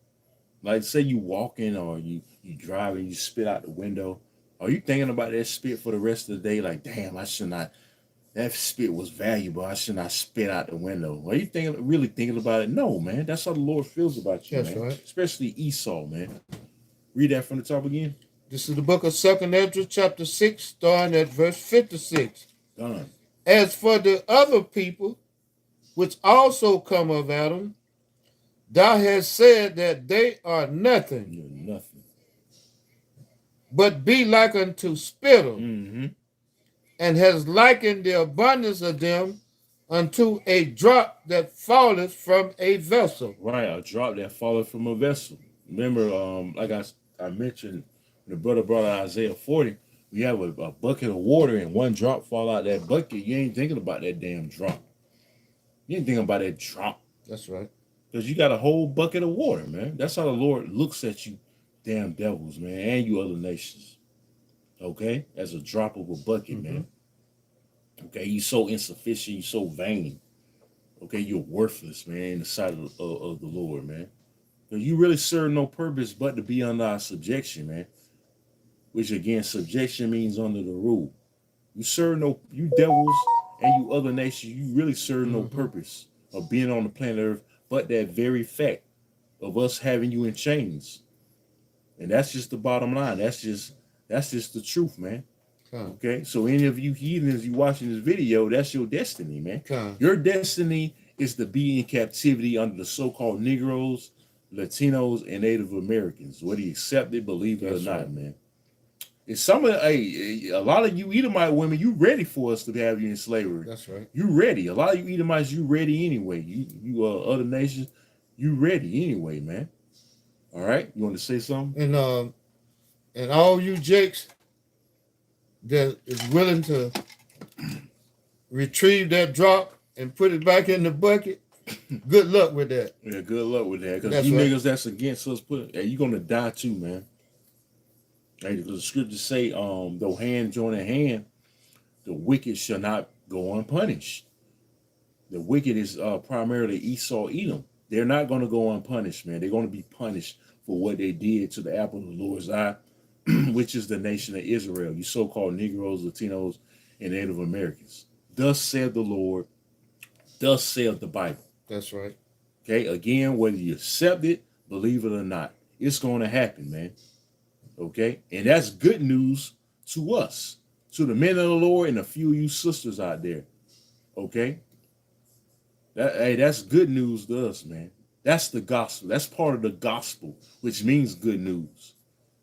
Like say you walking or you driving, you spit out the window. Are you thinking about that spit for the rest of the day? Like, damn, I should not. That spit was valuable. I should not spit out the window. Are you really thinking about it? No, man. That's how the Lord feels about you, man. Right. Especially Esau, man. Read that from the top again. This is the book of 2nd Ezra, chapter 6, starting at verse 56. Done. As for the other people, which also come of Adam, thou hast said that they are nothing. You're nothing. But be like unto spittle. Mm-hmm. And has likened the abundance of them unto a drop that falleth from a vessel. Right, a drop that falleth from a vessel. Remember, like I mentioned The brother brought out Isaiah 40. We have a bucket of water and one drop fall out that bucket. You ain't thinking about that damn drop. You ain't thinking about that drop. That's right. Because you got a whole bucket of water, man. That's how the Lord looks at you, damn devils, man, and you other nations. Okay? As a drop of a bucket, man. Okay? You so insufficient. You so vain. Okay? You're worthless, man, in the sight of the Lord, man. You really serve no purpose but to be under our subjection, man. Which again, subjection means under the rule. You serve no, you devils and you other nations, you really serve no purpose of being on the planet Earth, but that very fact of us having you in chains. And that's just the bottom line. That's just the truth, man. Okay, so any of you heathens you watching this video, that's your destiny, man. Your destiny is to be in captivity under the so-called Negroes, Latinos, and Native Americans, whether you accept it, believe it or not, man. It's some of a lot of you Edomite women, you ready for us to have you in slavery. That's right. You ready. A lot of you Edomites, you ready anyway. You other nations, you ready anyway, man. All right, you want to say something? And all you jakes that is willing to retrieve that drop and put it back in the bucket, good luck with that. Yeah, good luck with that. Because you niggas that's against us, you're gonna die too, man. Hey, because the scriptures say, though hand join in hand, the wicked shall not go unpunished. The wicked is primarily Esau, Edom. They're not going to go unpunished, man. They're going to be punished for what they did to the apple of the Lord's eye, which is the nation of Israel, you so-called Negroes, Latinos, and Native Americans. Thus said the Lord, thus said the Bible. That's right. Okay, again, whether you accept it, believe it or not, it's going to happen, man. Okay, and that's good news to us, to the men of the Lord and a few of you sisters out there. Okay, that's good news to us, man. That's the gospel. That's part of the gospel, which means good news.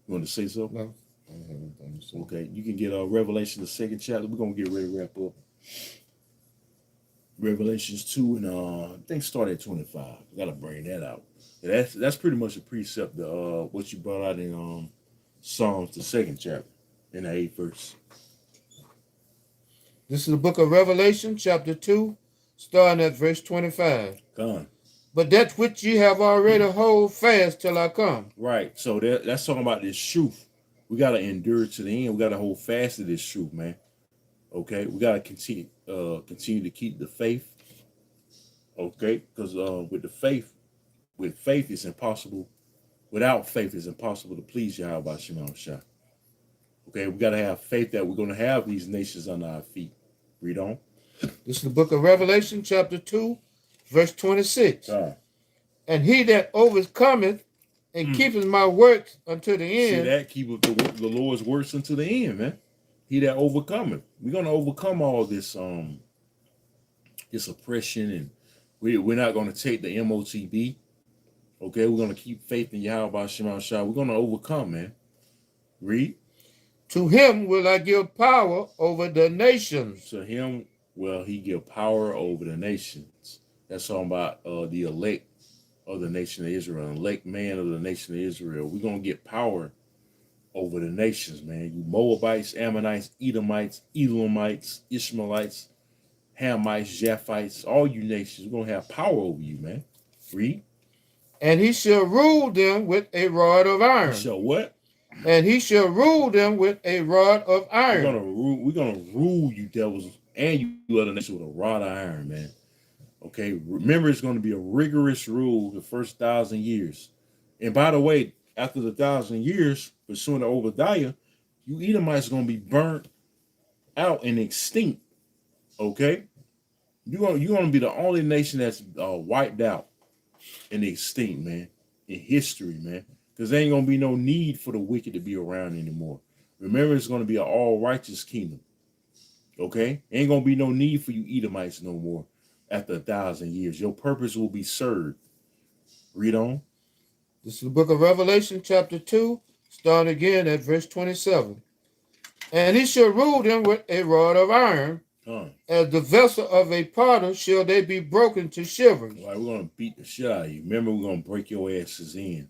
You want to say something? No, I don't have anything to say. Okay, you can get Revelation, the 2nd chapter. We're gonna get ready to wrap up. Revelations 2 and I think start at 25. Gotta bring that out. Yeah, that's pretty much a precept of what you brought out in Psalms, the 2nd chapter, in the 8th verse. This is the book of Revelation, chapter 2, starting at verse 25. Gone. But that which ye have already hold fast till I come. Right. So that's talking about this truth. We got to endure to the end. We got to hold fast to this truth, man. Okay. We got to continue to keep the faith. Okay. Because with faith it's impossible. Without faith, it's impossible to please Yahweh Shema Shah. Okay, we got to have faith that we're going to have these nations under our feet. Read on. This is the book of Revelation, chapter 2, verse 26. And he that overcometh and keepeth my works unto the end. See that? Keep the Lord's works unto the end, man. He that overcometh. We're going to overcome all this this oppression, and we're not going to take the MOTB. Okay, we're going to keep faith in Yahweh Shema Shah. We're going to overcome, man. Read. To him will I give power over the nations. To him will he give power over the nations. That's talking about the elect of the nation of Israel, elect man of the nation of Israel. We're going to get power over the nations, man. You Moabites, Ammonites, Edomites, Elamites, Ishmaelites, Hamites, Japhites, all you nations, we're going to have power over you, man. Read. And he shall rule them with a rod of iron. He shall what? And he shall rule them with a rod of iron. We're gonna rule you devils and you other nations with a rod of iron, man. Okay, remember it's going to be a rigorous rule the first 1,000 years. And by the way, after the 1,000 years, pursuant to Obadiah, you Edomites are going to be burnt out and extinct. Okay, you're going to be the only nation that's wiped out and extinct, man, in history, man. Because there ain't going to be no need for the wicked to be around anymore. Remember, it's going to be an all-righteous kingdom. Okay? Ain't going to be no need for you Edomites no more after 1,000 years. Your purpose will be served. Read on. This is the book of Revelation, chapter 2, starting again at verse 27. And he shall rule them with a rod of iron. As the vessel of a potter shall they be broken to shivers. All right, we're going to beat the shit out of you. Remember, we're going to break your asses in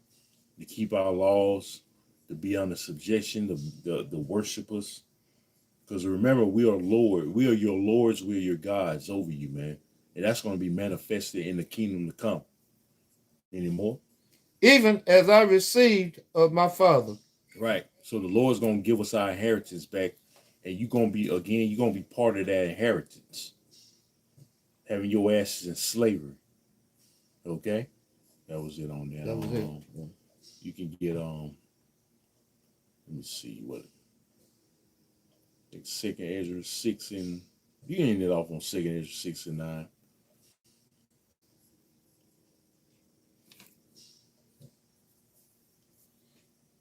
to keep our laws, to be under subjection, the worshipers. Because remember, we are Lord. We are your lords. We are your gods over you, man. And that's going to be manifested in the kingdom to come. Anymore? Even as I received of my Father. Right. So the Lord's going to give us our inheritance back. And you're going to be, again, you're going to be part of that inheritance. Having your asses in slavery. Okay? That was it on that. That was it. You can get, let me see what. I think Second Ezra 6 and, you can end it off on Second Ezra 6 and 9.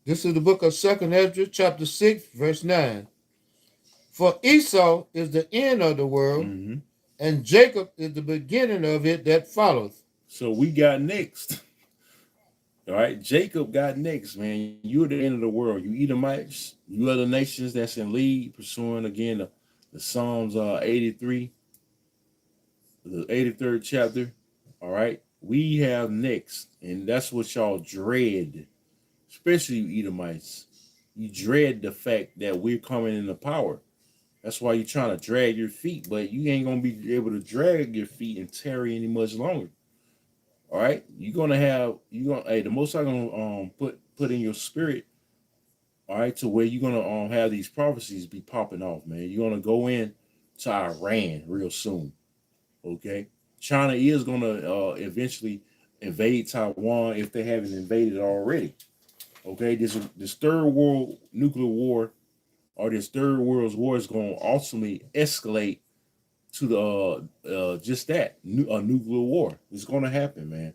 This is the book of 2nd Ezra, chapter 6, verse 9. For Esau is the end of the world, and Jacob is the beginning of it that followeth. So we got next. All right, Jacob got next, man. You're the end of the world. You Edomites, you other nations that's in league, pursuing again the Psalms 83, the 83rd chapter. All right, we have next, and that's what y'all dread, especially you Edomites. You dread the fact that we're coming into power. That's why you're trying to drag your feet, but you ain't gonna be able to drag your feet and tarry any much longer. All right, hey, the Most High gonna put in your spirit, all right, to where you're gonna have these prophecies be popping off, man. You're gonna go in to Iran real soon, okay? China is gonna eventually invade Taiwan if they haven't invaded already, okay? This third world nuclear war, or this third world war, is gonna ultimately escalate to the just that a nuclear war. It's gonna happen, man.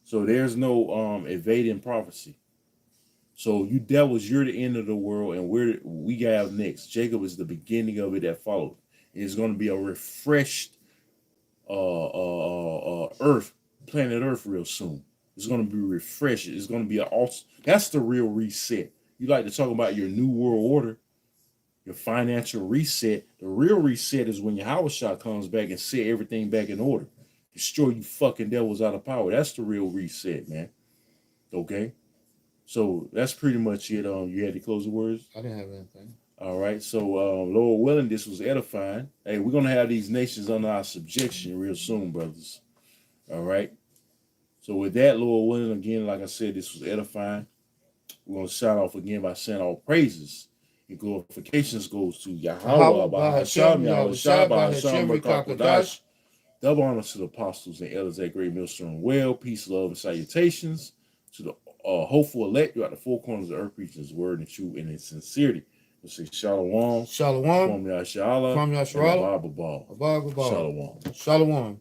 So there's no evading prophecy. So you devils, you're the end of the world, and we have next. Jacob is the beginning of it that followed. It's going to be a refreshed Earth, planet Earth, real soon. It's going to be refreshed. It's going to be that's the real reset. You like to talk about your new world order, your financial reset. The real reset is when your Howard shot comes back and set everything back in order. Destroy you fucking devils out of power. That's the real reset, man. Okay? So that's pretty much it. You had the closing words? I didn't have anything. All right. So, Lord willing, this was edifying. Hey, we're going to have these nations under our subjection real soon, brothers. All right. So with that, Lord willing, again, like I said, this was edifying. We're going to shout off again by saying all praises and glorifications goes to Yahweh, Bahasham, Yahweh, Bahasham, Merkakodash. Double honors to the apostles and elders at Great Millstone Well. Peace, love, and salutations to the hopeful elect throughout the four corners of the earth, preaching his word in truth and in sincerity. We'll say Shalom. Shalom. Kwam Yashala. Kwam Yashala. Bible Ball. Shalom. Shalom. Shalom.